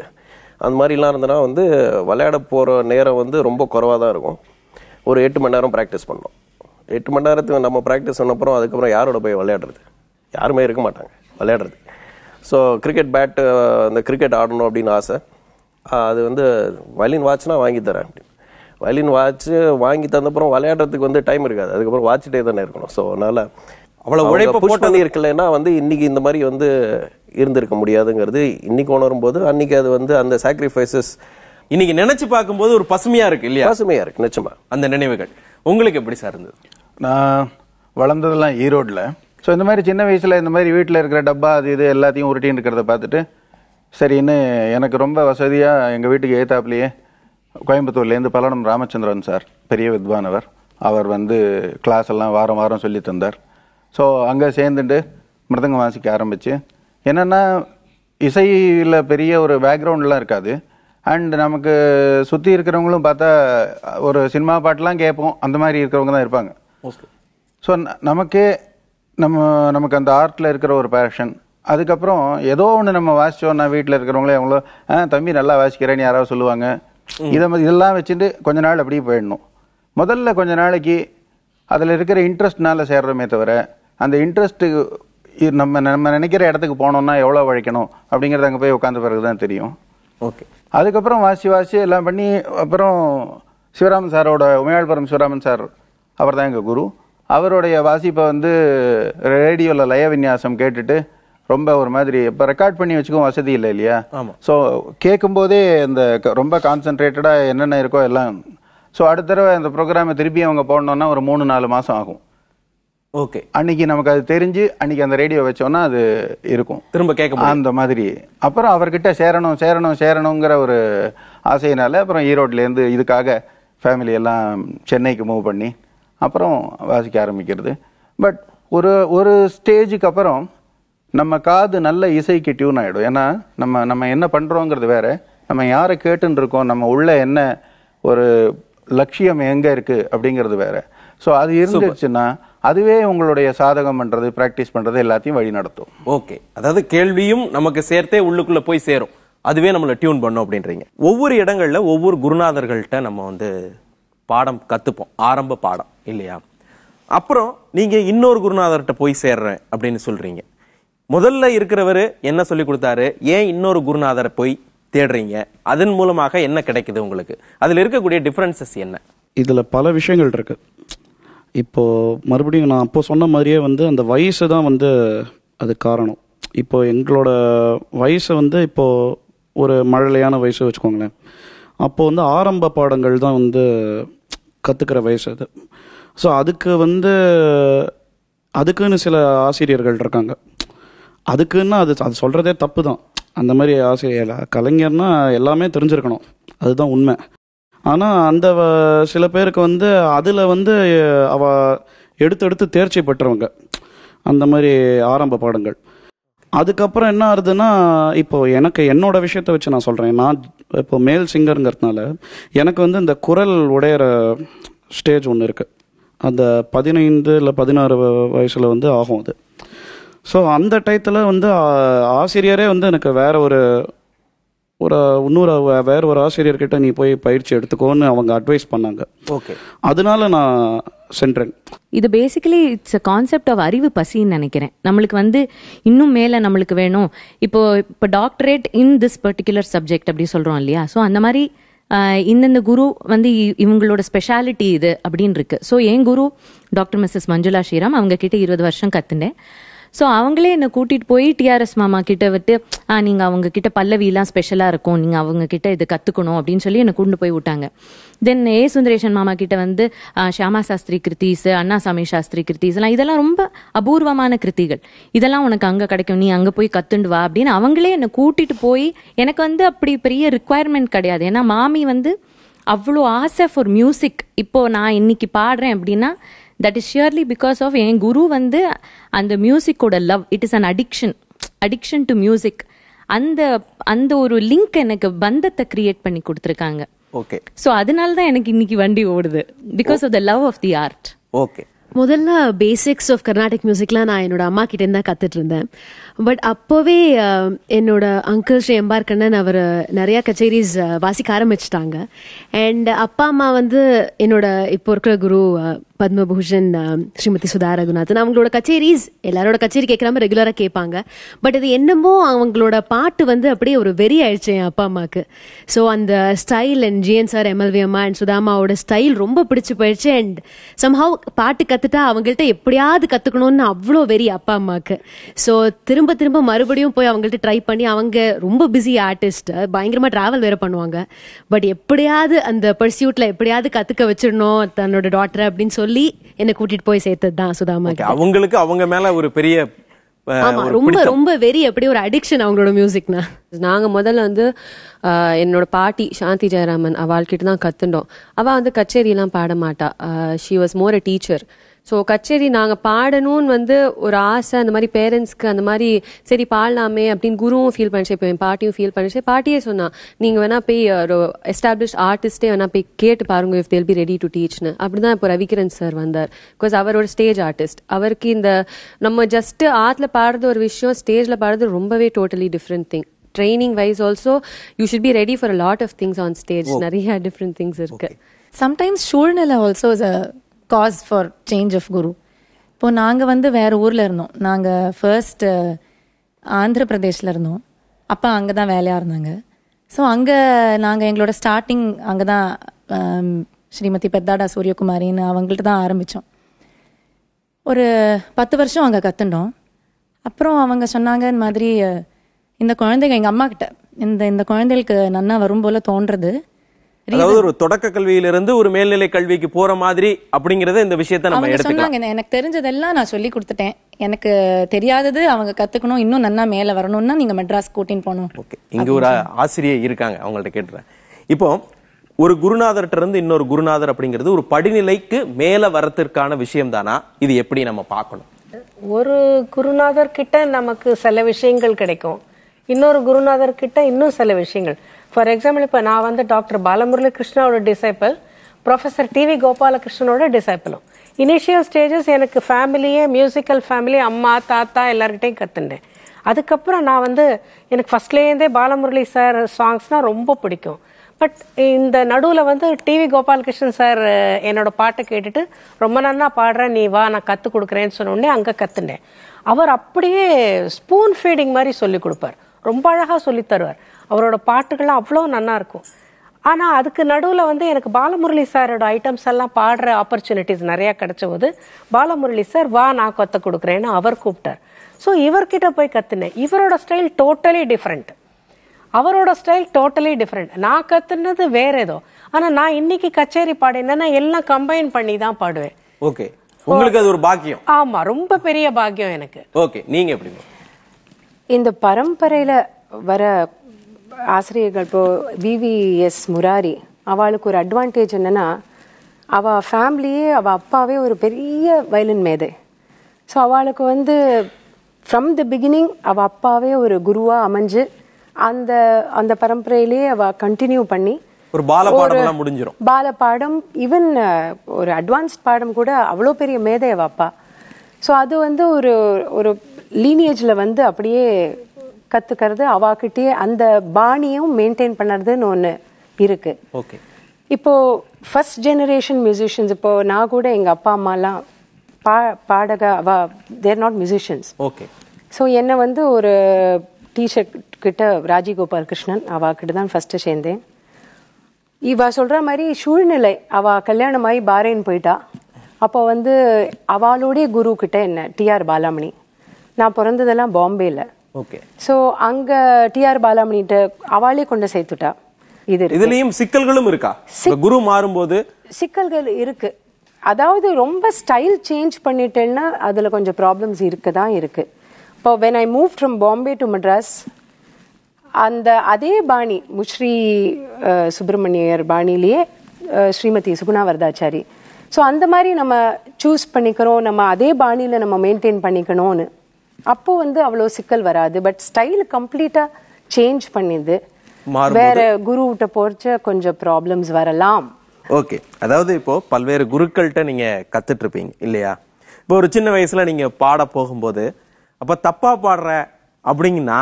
அந்த மாதிரிலாம் இருந்ததுன்னா வந்து விளையாட போகிற நேரம் வந்து ரொம்ப குறைவாக தான் இருக்கும். ஒரு 8 மணி நேரம் ப்ராக்டிஸ் பண்ணோம். 8 மணி நேரத்துக்கு நம்ம ப்ராக்டிஸ் பண்ணப்பறம் அதுக்கப்புறம் யாரோட போய் விளையாடுறது? யாருமே இருக்க மாட்டாங்க விளையாடுறது. ஸோ கிரிக்கெட் பேட்டு, அந்த கிரிக்கெட் ஆடணும் அப்படின்னு ஆசை. அது வந்து வயலின் வாட்ச்னா வாங்கி தரேன் அப்படின்னு. வயலின் வாட்ச் வாங்கி தந்தப்புறம் விளையாடுறதுக்கு வந்து டைம் இருக்காது, அதுக்கப்புறம் வாட்சிட்டே தானே இருக்கணும். ஸோ அதனால் அவ்வளோ உழைப்பு புஷ் பண்ணி இருக்கலைன்னா வந்து இன்னைக்கு இந்த மாதிரி வந்து இருந்திருக்க முடியாதுங்கிறது இன்னைக்கு உணரும் போது அன்னைக்கு அது வந்து அந்த சாக்ரிஃபைசஸ் இன்னைக்கு நினைச்சு பார்க்கும்போது ஒரு பசுமையா இருக்கு இல்லையா? பசுமையா இருக்கு நிச்சயமா அந்த நினைவுகள். உங்களுக்கு எப்படி சார் இருந்தது? நான் வளர்ந்ததெல்லாம் ஈரோட்டில். ஸோ இந்த மாதிரி சின்ன வயசில் இந்த மாதிரி வீட்டில் இருக்கிற டப்பா அது இது எல்லாத்தையும் உருட்டின்னு இருக்கிறத பார்த்துட்டு சரின்னு எனக்கு ரொம்ப வசதியாக எங்கள் வீட்டுக்கு ஏத்தாப்புலேயே கோயம்புத்தூர்லேருந்து பல்லடம் ராமச்சந்திரன் சார், பெரிய வித்வானவர், அவர் வந்து கிளாஸ் எல்லாம் வாரம் வாரம் சொல்லி தந்தார். ஸோ அங்கே சேர்ந்துட்டு மிருதங்கம் வாசிக்க ஆரம்பிச்சு. என்னென்னா இசையில் பெரிய ஒரு பேக்ரவுண்ட்லாம் இருக்காது. அண்ட் நமக்கு சுற்றி இருக்கிறவங்களும் பார்த்தா ஒரு சினிமா பாட்டெலாம் கேட்போம், அந்த மாதிரி இருக்கிறவங்க தான் இருப்பாங்க. ஸோ நமக்கு அந்த ஆர்ட்டில் இருக்கிற ஒரு பேஷன். அதுக்கப்புறம் ஏதோ ஒன்று நம்ம வாசிச்சோன்னா வீட்டில் இருக்கிறவங்களே அவங்களோ தம்பி நல்லா வாசிக்கிறேன்னு யாராவது சொல்லுவாங்க. இதெல்லாம் வச்சுட்டு கொஞ்ச நாள் அப்படியே போயிடணும். முதல்ல கொஞ்ச நாளைக்கு அதில் இருக்கிற இன்ட்ரெஸ்ட்னால சேர்றோமே தவிர அந்த இன்ட்ரெஸ்ட்டு நம்ம நினைக்கிற இடத்துக்கு போனோம்னா எவ்வளோ உழைக்கணும் அப்படிங்கிறது அங்கே போய் உட்காந்த பிறகு தான் தெரியும். ஓகே. அதுக்கப்புறம் வாசி எல்லாம் பண்ணி அப்புறம் சிவராமன் சாரோட உமையாள்புரம் சிவராமன் சார், அவர் தான் எங்கள் குரு. அவருடைய வாசிப்பை வந்து ரேடியோவில் லய விநியாசம் கேட்டுட்டு ரொம்ப ஒரு மாதிரி இப்போ ரெக்கார்ட் பண்ணி வச்சுக்கவும் வசதி இல்லை இல்லையா? ஸோ கேட்கும்போதே இந்த ரொம்ப கான்சென்ட்ரேட்டடாக என்னென்ன இருக்கோ எல்லாம். ஸோ அடுத்த தடவை அந்த ப்ரோக்ராமை திருப்பி அவங்க போடணுன்னா ஒரு 3-4 மாதம் ஆகும். ஓகே. அன்னைக்கு நமக்கு அது தெரிஞ்சு அன்னைக்கு அந்த ரேடியோ வச்சோன்னா அது இருக்கும், திரும்ப கேட்க அந்த மாதிரி. அப்புறம் அவர்கிட்ட சேரணுங்கிற ஒரு ஆசையினால அப்புறம் ஈரோட்லேருந்து இதுக்காக ஃபேமிலி எல்லாம் சென்னைக்கு மூவ் பண்ணி அப்புறம் வாசிக்க ஆரம்பிக்கிறது. பட் ஒரு ஸ்டேஜுக்கு அப்புறம் நம்ம காது நல்ல இசைக்கு டியூன் ஆகிடும். ஏன்னா நம்ம என்ன பண்ணுறோங்கிறது வேற, நம்ம யாரை கேட்டுன்னு இருக்கோம், நம்ம உள்ள என்ன ஒரு லட்சியம் எங்கே இருக்குது அப்படிங்கிறது வேற. ஸோ அது இருந்துச்சுன்னா அதுவே உங்களுடைய சாதகம் பண்ணுறது, ப்ராக்டிஸ் பண்ணுறது எல்லாத்தையும் வழி நடத்தும். ஓகே. அதாவது கேள்வியும் நமக்கு சேர்த்தே உள்ளுக்குள்ள போய் சேரும், அதுவே நம்மளை டியூன் பண்ணும் அப்படின்றீங்க. ஒவ்வொரு இடங்கள்ல ஒவ்வொரு குருநாதர்கள்ட்ட நம்ம வந்து பாடம் கற்றுப்போம், ஆரம்ப பாடம் இல்லையா? அப்புறம் நீங்க இன்னொரு குருநாதர்கிட்ட போய் சேர்றேன் அப்படின்னு சொல்றீங்க. முதல்ல இருக்கிறவர் என்ன சொல்லி கொடுத்தாரு, ஏன் இன்னொரு குருநாதரை போய் தேடுறீங்க, அதன் மூலமாக என்ன கிடைக்குது உங்களுக்கு, அதுல இருக்கக்கூடிய டிஃபரன்சஸ் என்ன? இதுல பல விஷயங்கள் இருக்கு. இப்போ மறுபடியும் நான் அப்போ சொன்ன மாதிரியே வந்து அந்த வயசு தான் வந்து அது காரணம். இப்போ எங்களோட வயசு வந்து இப்போ ஒரு மழலையான வயசு வச்சுக்கோங்களேன். அப்போ வந்து ஆரம்ப பாடங்கள் தான் வந்து கற்றுக்கிற வயசு அது. ஸோ அதுக்கு வந்து அதுக்குன்னு சில ஆசிரியர்கள் இருக்காங்க. அதுக்குன்னு அது சொல்கிறதே தப்பு தான். அந்த மாதிரி ஆசிரியர் கலைஞர்னா எல்லாமே தெரிஞ்சிருக்கணும், அதுதான் உண்மை. ஆனால் அந்த சில பேருக்கு வந்து அதில் வந்து அவ எடுத்து தேர்ச்சி பெற்றவங்க அந்த மாதிரி ஆரம்ப பாடங்கள். அதுக்கப்புறம் என்ன ஆகுதுன்னா, இப்போ எனக்கு என்னோட விஷயத்தை வச்சு நான் சொல்கிறேன். நான் இப்போ மேல் சிங்கருங்கிறதுனால எனக்கு வந்து இந்த குரல் உடையிற ஸ்டேஜ் ஒன்று இருக்குது. அந்த 15 இல்லை 16 வயசில் வந்து ஆகும் அது. ஸோ அந்த டயத்தில் வந்து ஆசிரியரே வந்து எனக்கு வேற ஒரு இன்னொரு வேற ஒரு ஆசிரியர்கிட்ட நீ போய் பயிற்சி எடுத்துக்கோன்னு அவங்க அட்வைஸ் பண்ணாங்க. ஓகே, அதனால நான் சென்றேன். இது basically it's a concept of அறிவு பசின்னு நினைக்கிறேன். நம்மளுக்கு வந்து இன்னும் மேலே நம்மளுக்கு வேணும். இப்போ doctorate in this particular subject அப்படி சொல்கிறோம் இல்லையா? ஸோ அந்த மாதிரி இந்தந்த குரு வந்து இவங்களோட ஸ்பெஷாலிட்டி இது அப்படின்னு இருக்கு. ஸோ என் குரு டாக்டர் மிஸ்ஸஸ் மஞ்சுளா ஸ்ரீராம், அவங்க கிட்ட 20 வருஷம் கற்றுண்டேன். ஸோ அவங்களே என்னை கூட்டிகிட்டு போய் டிஆர்எஸ் மாமா கிட்ட விட்டு நீங்கள் அவங்க கிட்ட பல்லவிலாம் ஸ்பெஷலாக இருக்கும், நீங்கள் அவங்க கிட்ட இது கற்றுக்கணும் அப்படின்னு சொல்லி என்னை கூண்டு போய் விட்டாங்க. தென் ஏ சுந்தரேஷன் மாமா கிட்ட வந்து ஷியாமா சாஸ்திரி கிருத்தீஸ், அண்ணாசாமி சாஸ்திரி கிருத்தீஸ்லாம், இதெல்லாம் ரொம்ப அபூர்வமான கிருத்திகள், இதெல்லாம் உனக்கு அங்கே கிடைக்கும், நீ அங்கே போய் கற்றுண்டு வா அப்படின்னு அவங்களே என்னை கூட்டிகிட்டு போய், எனக்கு வந்து அப்படி பெரிய ரிக்குவயர்மெண்ட் கிடையாது. ஏன்னா மாமி வந்து அவ்வளோ ஆசை ஃபார் மியூசிக். இப்போது நான் இன்னைக்கு பாடுறேன் அப்படின்னா that is surely because of என் குரு வந்து அந்த மியூசிக்கோட love. It is an addiction to music. அந்த ஒரு லிங்க் எனக்கு பந்தத்தை கிரியேட் பண்ணி கொடுத்துருக்காங்க. ஓகே, ஸோ அதனால தான் எனக்கு இன்னைக்கு வண்டி ஓடுது, because of the love of the art. Okay, முதல்ல பேசிக்ஸ் ஆஃப் கர்நாடிக் மியூசிக்லாம் நான் என்னோட அம்மா கிட்ட இருந்தா கத்துட்டு இருந்தேன். பட் அப்போவே என்னோட அங்கிள் ஸ்ரீ எம்பார் கண்ணன் அவர் நிறைய கச்சேரிஸ் வாசிக்க ஆரம்பிச்சிட்டாங்க. அண்ட் அப்பா அம்மா வந்து என்னோட இப்போ இருக்கிற குரு பத்மபூஷன் ஸ்ரீமதி சுதா ரகுநாதன், அவங்களோட கச்சேரிஸ் எல்லாரோட கச்சேரி கேட்குறாம ரெகுலராக கேட்பாங்க. பட் இது என்னமோ அவங்களோட பாட்டு வந்து அப்படியே ஒரு வெறி ஆயிடுச்சு என் அப்பா அம்மாவுக்கு. ஸோ அந்த style and G N sir, M L V அம்மா அண்ட் சுதாமாவோட ஸ்டைல் ரொம்ப பிடிச்சி போயிடுச்சு. அண்ட் சம்ஹவ் பாட்டு கற்றுட்டா அவங்கள்ட்ட எப்படியாவது கற்றுக்கணும்னு அவ்வளோ வெறி அப்பா அம்மாவுக்கு. ஸோ திரும்ப மறுபடியும் போய் அவங்கள்ட்ட ட்ரை பண்ணி, அவங்க ரொம்ப பிஸி ஆர்டிஸ்ட், பயங்கரமாக ட்ராவல் வேற பண்ணுவாங்க. பட் எப்படியாவது அந்த பர்சியூட்ல எப்படியாவது கற்றுக்க வச்சிடணும் தன்னோட டாக்டர் அப்படின்னு சொல்லி என்னை கூட்டிட்டு போய் சேர்த்தது தான் சுதாமா. அவங்களுக்கு அவங்க மேல ஒரு பெரிய ரொம்ப ரொம்ப வெறி, அப்படியே ஒரு அடிக்ஷன் அவங்களோட மியூசிக்னா. நாங்க முதல்ல வந்து என்னோட பாட்டி சாந்தி ஜெயராமன் அவள்கிட்ட தான் கத்துண்டோம். அவ வந்து கச்சேரி எல்லாம் பாட மாட்டா. She was more a teacher. So கச்சேரி நாங்கள் பாடணும்னு வந்து ஒரு ஆசை, அந்த மாதிரி பேரண்ட்ஸ்க்கு அந்த மாதிரி சரி பாடலாமே அப்படின்னு குருவும் ஃபீல் பண்ணிச்சு, இப்போ என் பாட்டியும் ஃபீல் பண்ணிச்சு. பாட்டியே சொன்னா, நீங்கள் வேணா போய் ஒரு எஸ்டாப்ளிஷ் ஆர்டிஸ்டே வேணா போய் கேட்டு பாருங்க if they'll be ready to டீச்னு. அப்படிதான் இப்போ ரவிகிரண் சார் வந்தார். பிகாஸ் அவர் ஒரு ஸ்டேஜ் ஆர்டிஸ்ட். அவருக்கு இந்த நம்ம ஜஸ்ட் ஆர்ட்ல பாடுறது ஒரு விஷயம், ஸ்டேஜ்ல பாடுறது ரொம்பவே totally different thing. Training wise also you should be ready for a lot of things on stage. நிறைய டிஃப்ரெண்ட் திங்ஸ் இருக்கு. சம்டைம்ஸ் சூழ்நிலை also is a cause for change of guru. இப்போ நாங்கள் வந்து வேறு ஊரில் இருந்தோம். நாங்கள் ஃபர்ஸ்ட் ஆந்திர பிரதேஷில் இருந்தோம். அப்பா அங்கே தான் வேலையாக இருந்தாங்க. ஸோ அங்கே நாங்கள் எங்களோட ஸ்டார்டிங் அங்கே தான் ஸ்ரீமதி பெத்தாடா சூரியகுமாரின்னு அவங்கள்ட்ட தான் ஆரம்பித்தோம். ஒரு 10 வருஷம் அங்கே கற்றுண்டோம். அப்புறம் அவங்க சொன்னாங்க, இந்த மாதிரி இந்த குழந்தைங்க எங்கள் அம்மா கிட்ட இந்த குழந்தைகளுக்கு நன்னா வரும் போல தோன்றது. அதாவது ஒரு தொடக்க கல்வியிலிருந்து ஒரு மேல்நிலை கல்விக்கு போற மாதிரி அப்படிங்கறத இந்த விஷயத்தை நம்ம எடுத்துக்கலாம். சொன்னாங்க, எனக்கு தெரிஞ்சதெல்லாம் நான் சொல்லி கொடுத்துட்டேன், எனக்கு தெரியாதது அவங்க கத்துக்கணும், இன்னும் நன்னா மேல வரணும்னா நீங்க மெட்ராஸ் கூட்டின்னு போகணும். ஓகே, இங்க ஒரு ஆசிரியர் இருக்காங்க, அவங்கள்ட்ட கேட்டுறேன். இப்போ ஒரு குருநாதர்கிட்ட இருந்து இன்னொரு குருநாதர் அப்படிங்கிறது ஒரு படிநிலைக்கு மேல வரத்திற்கான விஷயம் தானா? இது எப்படி நம்ம பார்க்கணும்? ஒரு குருநாதர் கிட்ட நமக்கு சில விஷயங்கள் கிடைக்கும், இன்னொரு குருநாதர் கிட்ட இன்னும் சில விஷயங்கள். ஃபார் எக்ஸாம்பிள், இப்போ நான் வந்து டாக்டர் பாலமுரளி கிருஷ்ணாவோட டிசைபிள், ப்ரொஃபஸர் டிவி கோபாலகிருஷ்ணனோட டிசைபிளும். இனிஷியல் ஸ்டேஜஸ் எனக்கு ஃபேமிலியே மியூசிக்கல் ஃபேமிலி, அம்மா தாத்தா எல்லார்கிட்டையும் கற்றுண்டேன். அதுக்கப்புறம் நான் வந்து எனக்கு ஃபர்ஸ்ட்லேருந்தே பாலமுரளி சார் சாங்ஸ்னால் ரொம்ப பிடிக்கும். பட் இந்த நடுவில் வந்து டிவி கோபாலகிருஷ்ணன் சார் என்னோட பாட்டை கேட்டுட்டு ரொம்ப நன்னா பாடுறேன், நீ வா நான் கற்றுக் கொடுக்குறேன்னு சொன்னோடனே அங்கே கற்றுண்டேன். அவர் அப்படியே ஸ்பூன் ஃபீடிங் மாதிரி சொல்லி கொடுப்பார், ரொம்ப அழகாக சொல்லி தருவார். அவரோட பாட்டுகள்லாம் அவ்வளோ நல்லா இருக்கும். ஆனால் அதுக்கு நடுவில் வந்து எனக்கு பாலமுரளி சாரோட ஐட்டம்ஸ் எல்லாம் பாடுற ஆப்பர்ச்சுனிட்டிஸ் நிறையா கிடைச்ச போது பாலமுரளி சார் வா நான் கற்றுக் கொடுக்குறேன்னு அவர் கூப்பிட்டார். ஸோ இவர்கிட்ட போய் கற்றுனேன். இவரோட ஸ்டைல் டோட்டலி டிஃப்ரெண்ட், அவரோட ஸ்டைல் டோட்டலி டிஃப்ரெண்ட். நான் கற்றுனது வேற ஏதோ, ஆனால் நான் இன்னைக்கு கச்சேரி பாடினேன்னா எல்லாம் கம்பைன் பண்ணி தான் பாடுவேன். ஓகே, உங்களுக்கு அது ஒரு பாக்கியம். ஆமா, ரொம்ப பெரிய பாக்கியம் எனக்கு. ஓகே, நீங்க எப்படி? இந்த பரம்பரையில வர ஆசிரியர்கள், இப்போ விவிஎஸ் முராரி, அவளுக்கு ஒரு அட்வான்டேஜ் என்னன்னா, அவள் ஃபேமிலியே அவள் அப்பாவே ஒரு பெரிய வயலின் மேதை. ஸோ அவளுக்கு வந்து ஃப்ரம் த பிகினிங் அவள் அப்பாவே ஒரு குருவாக அமைஞ்சு அந்த அந்த பரம்பரையிலேயே அவள் கண்டினியூ பண்ணி ஒரு பாலபாடம் முடிஞ்சிடும். பாலபாடம், ஈவன் ஒரு அட்வான்ஸ்ட் பாடம் கூட அவ்வளோ பெரிய மேதை அவள் அப்பா. ஸோ அது வந்து ஒரு ஒரு லீனியேஜில் வந்து அப்படியே கத்துக்கிறது, அவாக்கிட்டே அந்த பாணியும் மெயின்டைன் பண்ணுறதுன்னு ஒன்று இருக்கு. ஓகே. இப்போ ஃபர்ஸ்ட் ஜெனரேஷன் மியூசிஷியன்ஸ், இப்போ நான் கூட எங்கள் அப்பா அம்மாலாம் பாடக they're not musicians. Okay. So என்னை வந்து ஒரு டீச்சர் கிட்ட ராஜகோபால் கிருஷ்ணன் அவகிட்ட தான் ஃபர்ஸ்ட் சேர்ந்தேன். இவ சொல்ற மாதிரி சூழ்நிலை, அவ கல்யாணமாகி பாரேன் போயிட்டா. அப்போ வந்து அவளோடைய குரு கிட்ட என்ன டிஆர் பாலாமணி. நான் பிறந்ததெல்லாம் பாம்பேல. ஓகே. ஸோ அங்க டிஆர் பாலாமணிட்ட அவளே கொண்டு சேர்த்துட்டா. இதுலயும் சிக்கல்களும் இருக்கா? குரு மாறும்போது சிக்கல்கள் இருக்கு. அதாவது ரொம்ப ஸ்டைல் சேஞ்ச் பண்ணிட்டேன்னா அதுல கொஞ்சம் ப்ராப்ளம்ஸ் இருக்குதான் இருக்கு. இப்போ when I move from Bombay to Madras, அந்த அதே பாணி முஸ்ரீ சுப்பிரமணியர் பாணிலேயே ஸ்ரீமதி சுகுணா வரதாச்சாரி. ஸோ அந்த மாதிரி நம்ம சூஸ் பண்ணிக்கிறோம், நம்ம அதே பாணியில் நம்ம மெயின்டைன் பண்ணிக்கணும்னு. அப்போ வந்து அவ்வளோ சிக்கல் வராது. பட் ஸ்டைல் கம்ப்ளீட்டா சேஞ்ச் பண்ணிது, வேற குருகிட்ட போறச்ச கொஞ்சம் ப்ராப்ளம்ஸ் வரலாம். ஓகே. அதாவது இப்போ பல்வேறு குருக்கள்கிட்ட நீங்க கத்துட்டு இருப்பீங்க இல்லையா? இப்போ ஒரு சின்ன வயசுல நீங்க பாட போகும்போது அப்ப தப்பா பாடுற அப்படிங்கன்னா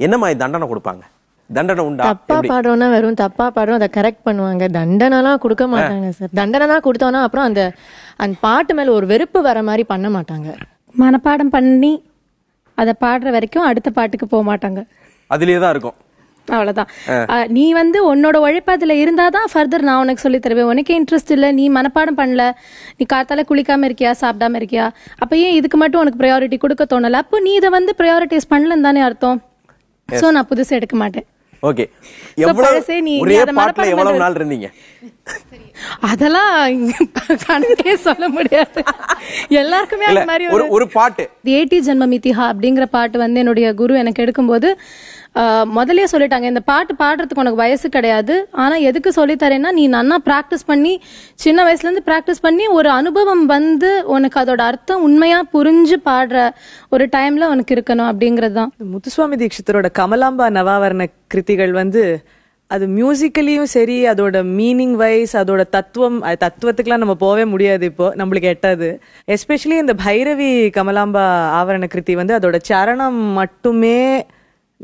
என்ன மாதிரி தண்டனை கொடுப்பாங்க? தண்டனை உண்டா? தப்பா பாடுறோம்னா வெறும் தப்பா பாடுறோம் அதை கரெக்ட் பண்ணுவாங்க, தண்டனைலாம் கொடுக்க மாட்டாங்க சார். தண்டனை கொடுத்தோம்னா அப்புறம் அந்த பாட்டு மேல ஒரு வெறுப்பு வர மாதிரி பண்ண மாட்டாங்க. மனப்பாடம் பண்ணி அதை பாடுற வரைக்கும் அடுத்த பாட்டுக்கு போக மாட்டாங்க, அதுலயே தான் இருக்கும். அவ்வளவுதான். நீ வந்து உன்னோட உழைப்பு அதுல இருந்தாதான் ஃபர்தர் நான் உனக்கு சொல்லி தருவேன். உனக்கே இன்ட்ரெஸ்ட் இல்ல, நீ மனப்பாடம் பண்ணல, நீ காத்தால குளிக்காம இருக்கியா, சாப்பிடாம இருக்கியா, அப்ப ஏன் இதுக்கு மட்டும் உனக்கு ப்ரையாரிட்டி கொடுக்க தோணல? அப்போ நீ இதை வந்து ப்ரையாரிட்டிஸ் பண்ணலன்னு தானே அர்த்தம். சோ நான் புதுசா எடுக்க மாட்டேன். ஓகே. ஒரே பாட்டுல எவ்வளவு நாள் இருந்தீங்க? அதெல்லாம் கணக்கே சொல்ல முடியாது. எல்லாருக்குமே அந்த மாதிரி ஒரு பாட்டு ஏடி ஜன்மமிதிஹா அப்படிங்கிற பாட்டு வந்து என்னுடைய குரு எனக்கு எடுக்கும்போது முதலே சொல்லிட்டாங்க, இந்த பாட்டு பாடுறதுக்கு உனக்கு வயசு கிடையாது, ஆனா எதுக்கு சொல்லித்தரேன்னா நீ நல்லா பிராக்டிஸ் பண்ணி சின்ன வயசுல இருந்து பிராக்டிஸ் பண்ணி ஒரு அனுபவம் வந்து உனக்கு அதோட அர்த்தம் உண்மையா புரிஞ்சு பாடுற ஒரு டைம்ல உனக்கு இருக்கணும் அப்படிங்கிறது தான். முத்துசுவாமி தீட்சிதரோட கமலாம்பா நவாவரண கிருதிகள் வந்து அது மியூசிக்கலியும் சரி, அதோட மீனிங் வைஸ், அதோட தத்துவத்துக்குலாம் நம்ம போவே முடியாது, இப்போ நம்மளுக்கு எட்டாது. எஸ்பெஷலி இந்த பைரவி கமலாம்பா ஆவரண கிருதி வந்து அதோட சரணம் மட்டுமே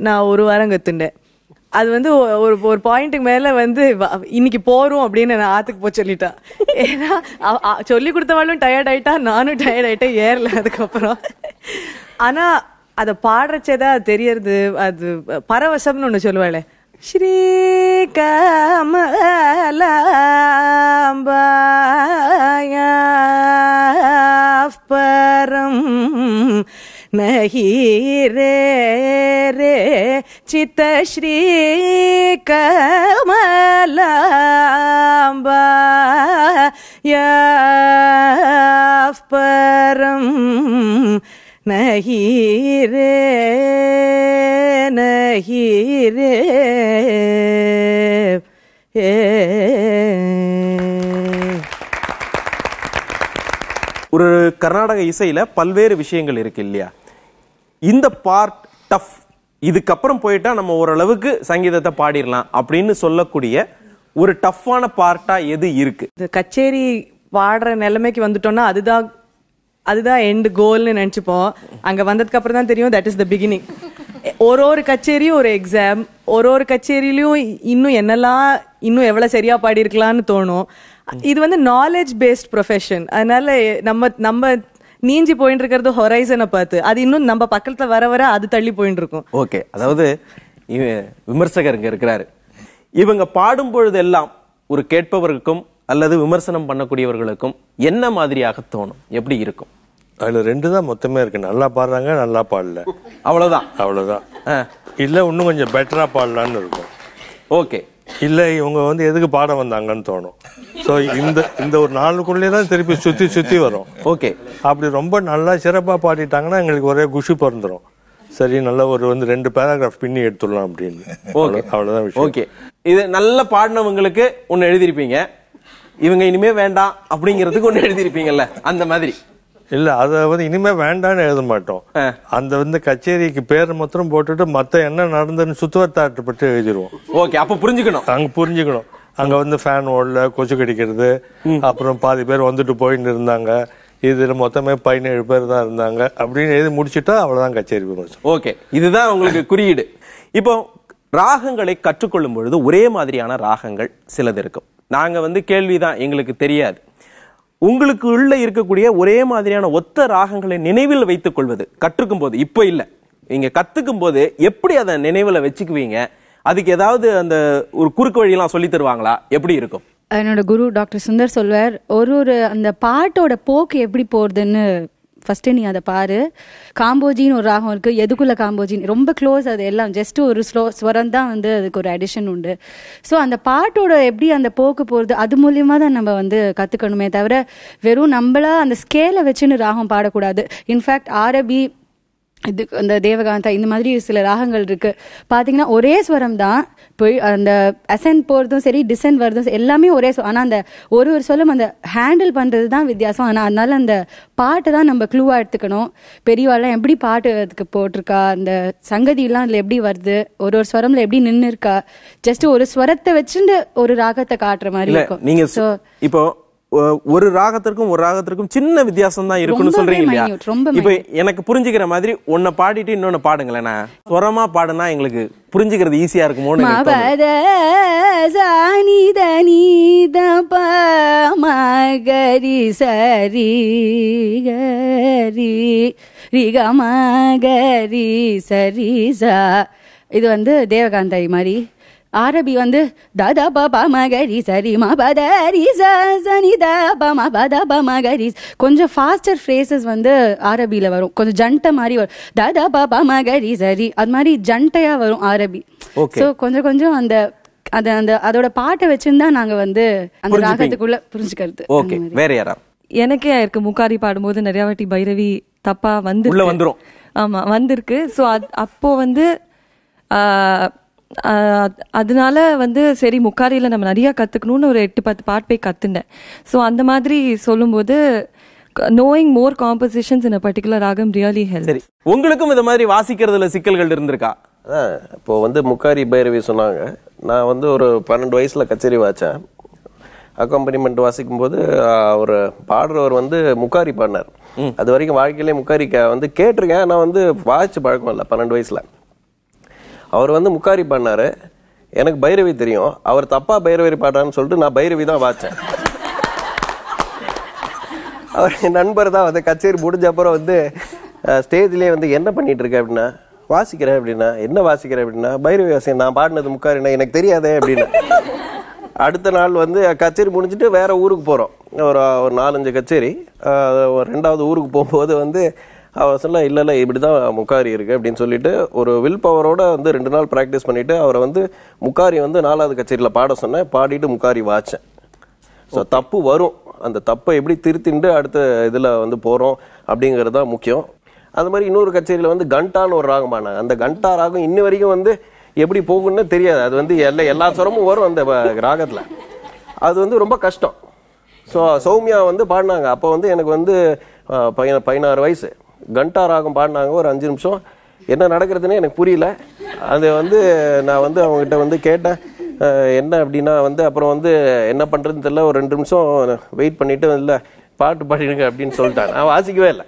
நான் ஒரு வாரம் கத்துண்டேன். அது வந்து ஒரு பாயிண்ட்டுக்கு மேல வந்து இன்னைக்கு போறோம் அப்படின்னு நான் ஆத்துக்கு போய் சொல்லிட்டேன். ஏன்னா சொல்லி கொடுத்தவாளும் டயர்ட் ஆயிட்டா, நானும் டயர்ட் ஆயிட்டேன், ஏறல அதுக்கப்புறம். ஆனா அதை பாடுறச்சேதான் அது தெரியறது. அது பரவசம்னு ஒண்ணு சொல்லுவாளே, ஸ்ரீ கமலாம்பரம் நஹி ரே ரே சித்த ஸ்ரீ கமலாம்பரம் நஹி ரே நஹி ரே. ஒரு கர்நாடக இசையில பல்வேறு விஷயங்கள் இருக்கு இல்லையா? இந்த பார்ட் டஃப், இதுக்கப்புறம் போயிட்டா நம்ம ஓரளவுக்கு சங்கீதத்தை பாடிடலாம் அப்படின்னு சொல்லக்கூடிய ஒரு டஃப்பான பார்ட்டா எது இருக்கு? கச்சேரி பாடுற நிலைமைக்கு வந்துட்டோம்னா அதுதான் எண்ட் கோல்னு நினைச்சுப்போம். அங்க வந்ததுக்கு அப்புறம் தான் தெரியும் தட் இஸ் த பிகினிங். ஒரு கச்சேரியும் ஒரு எக்ஸாம், ஒரு கச்சேரியிலயும் இன்னும் எவ்வளவு சரியா பாடி இருக்கலாம்னு தோணும். இது வந்து நாலேஜ் பேஸ்ட் ப்ரொஃபஷன். அதனால நம்ம நீஞ்சி போயிட்டு இருக்கிறது ஹொரைசனை பார்த்து, அது இன்னும் நம்ம பக்கத்துல வர வர அது தள்ளி போயிட்டு இருக்கும். ஓகே. அதாவது விமர்சகர் இங்க இருக்கிறாரு, இவங்க பாடும் பொழுது எல்லாம் ஒரு கேட்பவர்களுக்கும் அல்லது விமர்சனம் பண்ணக்கூடியவர்களுக்கும் என்ன மாதிரியாக தோணும், எப்படி இருக்கும்? அதுல ரெண்டு தான் மொத்தமே இருக்கு. நல்லா பாடுறாங்க, நல்லா பாடல, அவ்வளவுதான். இல்ல இன்னும் கொஞ்சம் பெட்டரா பாடலான்னு இருக்கும். ஓகே. இல்ல இவங்க வந்து எதுக்கு பாட வந்தாங்கன்னு தோணும். சோ இந்த ஒரு நாளுக்குள்ளே தான் திருப்பி சுத்தி வரும். ஓகே. அப்படி ரொம்ப நல்லா சிறப்பா பாடிட்டாங்கன்னா எங்களுக்கு ஒரே குஷி பிறந்துரும். சரி, நல்ல ஒரு வந்து 2 பேராகிராஃப் பின்னி எடுத்துடலாம் அப்படின்னு. அவ்வளவுதான் விஷயம். ஓகே. இது நல்ல பாடினவங்களுக்கு ஒன்னு எழுதிருப்பீங்க, இவங்க இனிமே வேண்டாம் அப்படிங்கறதுக்கு ஒன்னு எழுதிருப்பீங்கல்ல, அந்த மாதிரி. இல்ல அத வந்து இனிமே வேண்டான்னு எழுத மாட்டோம். அந்த வந்து கச்சேரிக்கு பேர் மாத்திரம் போட்டுட்டு மத்த என்ன நடந்ததுன்னு சுத்துவட்டாட்டு பற்றி எழுதிருவோம். ஓகே. அப்ப புரிஞ்சுக்கணும், அங்க புரிஞ்சுக்கணும். அங்க வந்து ஃபேன் ஓடல, கொசு கடிக்கிறது, அப்புறம் பாதி பேர் வந்துட்டு போயிட்டு இருந்தாங்க, இதுல மொத்தமே 17 பேர் தான் இருந்தாங்க அப்படின்னு எழுதி முடிச்சுட்டா அவ்வளவுதான் கச்சேரி விமர்சனம். ஓகே, இதுதான் உங்களுக்கு குறியீடு. இப்போ ராகங்களை கற்றுக்கொள்ளும் பொழுது ஒரே மாதிரியான ராகங்கள் சிலது இருக்கும். நாங்க கேள்விதான், எங்களுக்கு தெரியாது. உங்களுக்கு உள்ள இருக்கக்கூடிய ஒரே மாதிரியான ஒத்த ராகங்களை நினைவில் வைத்துக் கொள்வது கற்றுக்கும் போது, இப்போ இல்ல, நீங்க கத்துக்கும் போது எப்படி அதை நினைவுல வச்சுக்குவீங்க? அதுக்கு ஏதாவது அந்த ஒரு குறுக்கு வழியெல்லாம் சொல்லி தருவாங்களா? எப்படி இருக்கும்? என்னோட குரு டாக்டர் சுந்தர் சொல்வார், ஒரு அந்த பாட்டோட போக்கு எப்படி போறதுன்னு ஃபர்ஸ்ட் நீ அதை பாரு. காம்போஜின்னு ஒரு ராகம் இருக்கு, எதுக்குள்ள காம்போஜின்னு ரொம்ப க்ளோஸ், அது எல்லாம் ஜஸ்ட் ஒரு ஸ்வரம் தான் அதுக்கு ஒரு அடிஷன் உண்டு. ஸோ அந்த பாட்டோட எப்படி அந்த போக்கு போகிறது அது மூலியமாக தான் நம்ம கற்றுக்கணுமே தவிர வெறும் நம்மளா அந்த ஸ்கேலை வச்சுன்னு ராகம் பாடக்கூடாது. இன்ஃபேக்ட் ஆரபி, இது அந்த தேவகாந்தா, இந்த மாதிரி சில ராகங்கள் இருக்கு. பாத்தீங்கன்னா ஒரே ஸ்வரம் தான், போய் அந்த அசென்ட் போறதும் சரி டிசென்ட் வருதும் எல்லாமே ஒரே ஸ்வரம். ஆனா அந்த ஒரு சொல்லும் அந்த ஹேண்டில் பண்றது தான் வித்தியாசம். ஆனா அதனால அந்த பாட்டை தான் நம்ம க்ளூவா எடுத்துக்கணும். பெரியவாள்லாம் எப்படி பாட்டு அதுக்கு போட்டிருக்கா, அந்த சங்கதி எல்லாம் அதுல எப்படி வருது, ஒரு ஸ்வரம்ல எப்படி நின்று இருக்கா, ஜஸ்ட் ஒரு ஸ்வரத்தை வச்சுட்டு ஒரு ராகத்தை காட்டுற மாதிரி இருக்கும். நீங்க இப்போ ஒரு ராகத்திற்கும் சின்ன வித்தியாசம் தான் இருக்குன்னு சொல்றீங்க இல்லையா? இப்ப எனக்கு புரிஞ்சுக்கிற மாதிரி ஒன்ன பாடிட்டு இன்னொன்னு பாடுங்களேன். சுரமா பாடுனா எங்களுக்கு புரிஞ்சுக்கிறது ஈஸியா இருக்குமோன்னு. சரி சரி சா, இது தேவகாந்தை மாதிரி. ஆரபி தாதா பாபா மகரி சரி மா பதரி சனி தாபா மா பதா பா மகரி. கொஞ்சம் ஃபாஸ்டர் ஃப்ரேசஸ் ஆரபியில வரும், கொஞ்சம் ஜண்டை மாதிரி வரும். தாதா பாபா மகரி சரி, அது மாதிரி ஜண்டையா வரும் ஆரபி. ஸோ கொஞ்சம் அதோட பாட்டை வச்சுருந்தா நாங்க அந்த ராகத்துக்குள்ள புரிஞ்சுக்கிறது. ஓகே, வேற யாரா? எனக்கே இருக்கு, முக்காரி பாடும்போது நிறைய வாட்டி பைரவி தப்பா வந்துரும். ஆமா, வந்திருக்கு. ஸோ அப்போ அதனால சரி முக்காரியில நம்ம நிறைய கத்துக்கணும்னு ஒரு 8-10 பாட்டு போய் கத்துனேன். ஸோ அந்த மாதிரி சொல்லும்போது knowing more compositions in a particular ragam really helps. சரி, உங்களுக்கும் இந்த மாதிரி வாசிக்கிறதுல சிக்கல்கள் இருந்திருக்கா? இப்போ முக்காரி பைரவி சொன்னாங்க. நான் ஒரு 12 வயசுல கச்சேரி வாச்சேன். அக்காம்பனிமெண்ட் வாசிக்கும் போது அவர் பாடுறவர் முக்காரி பாடினார். அது வரைக்கும் வாழ்க்கையிலே முக்காரி கேட்டிருக்கேன். நான் வாசிச்சு பழக்கம் இல்லை 12 வயசுல. அவர் முக்காரி பாடினாரு, எனக்கு பைரவி தெரியும். அவர் தப்பா பைரவி பாடுறான்னு சொல்லிட்டு நான் பைரவி தான் வாச்சேன். அவர் என் நண்பர் தான் கச்சேரி முடிஞ்ச அப்புறம் ஸ்டேஜ்லயே என்ன பண்ணிட்டு இருக்க அப்படின்னா, வாசிக்கிறேன் அப்படின்னா, என்ன வாசிக்கிறேன் அப்படின்னா, பைரவி வாசிக்கிறேன், நான் பாடினது முக்காரினா எனக்கு தெரியாதே அப்படின்னு. அடுத்த நாள் கச்சேரி முடிஞ்சுட்டு வேற ஊருக்கு போறோம். ஒரு 4-5 கச்சேரி. 2வது ஊருக்கு போகும்போது அவர் சொல்ல, இல்ல இப்படிதான் முக்காரி இருக்கு அப்படின்னு சொல்லிட்டு ஒரு வில் பவரோட 2 நாள் பிராக்டிஸ் பண்ணிட்டு அவரை முக்காரி 4வது கச்சேரியில பாட சொன்னேன். பாடிட்டு முக்காரி வாச்சேன். ஸோ தப்பு வரும், அந்த தப்பை எப்படி திருத்திண்டு அடுத்த இதுல போறோம் அப்படிங்கிறது தான் முக்கியம். அது மாதிரி இன்னொரு கச்சேரியில கண்டான்னு ஒரு ராகம் பாடினாங்க. அந்த கண்டா ராகம் இன்ன வரைக்கும் எப்படி போகும்னு தெரியாது. அது எல்லா சுரமும் வரும் அந்த ராகத்துல. அது ரொம்ப கஷ்டம். ஸோ சௌமியா பாடினாங்க. அப்போ எனக்கு 16 வயசு. கண்டா ராகம் பாடினாங்க. ஒரு 5 நிமிஷம் என்ன நடக்கிறதுனே எனக்கு புரியல. அது நான் அவங்ககிட்ட கேட்டேன் என்ன அப்படின்னா அப்புறம் என்ன பண்றதுன்னு தெரியல. ஒரு 2 நிமிஷம் வெயிட் பண்ணிட்டு இல்ல பாட்டு பாடிடுங்க அப்படின்னு சொல்லிட்டாங்க. நான் வாசிக்கவே இல்லை.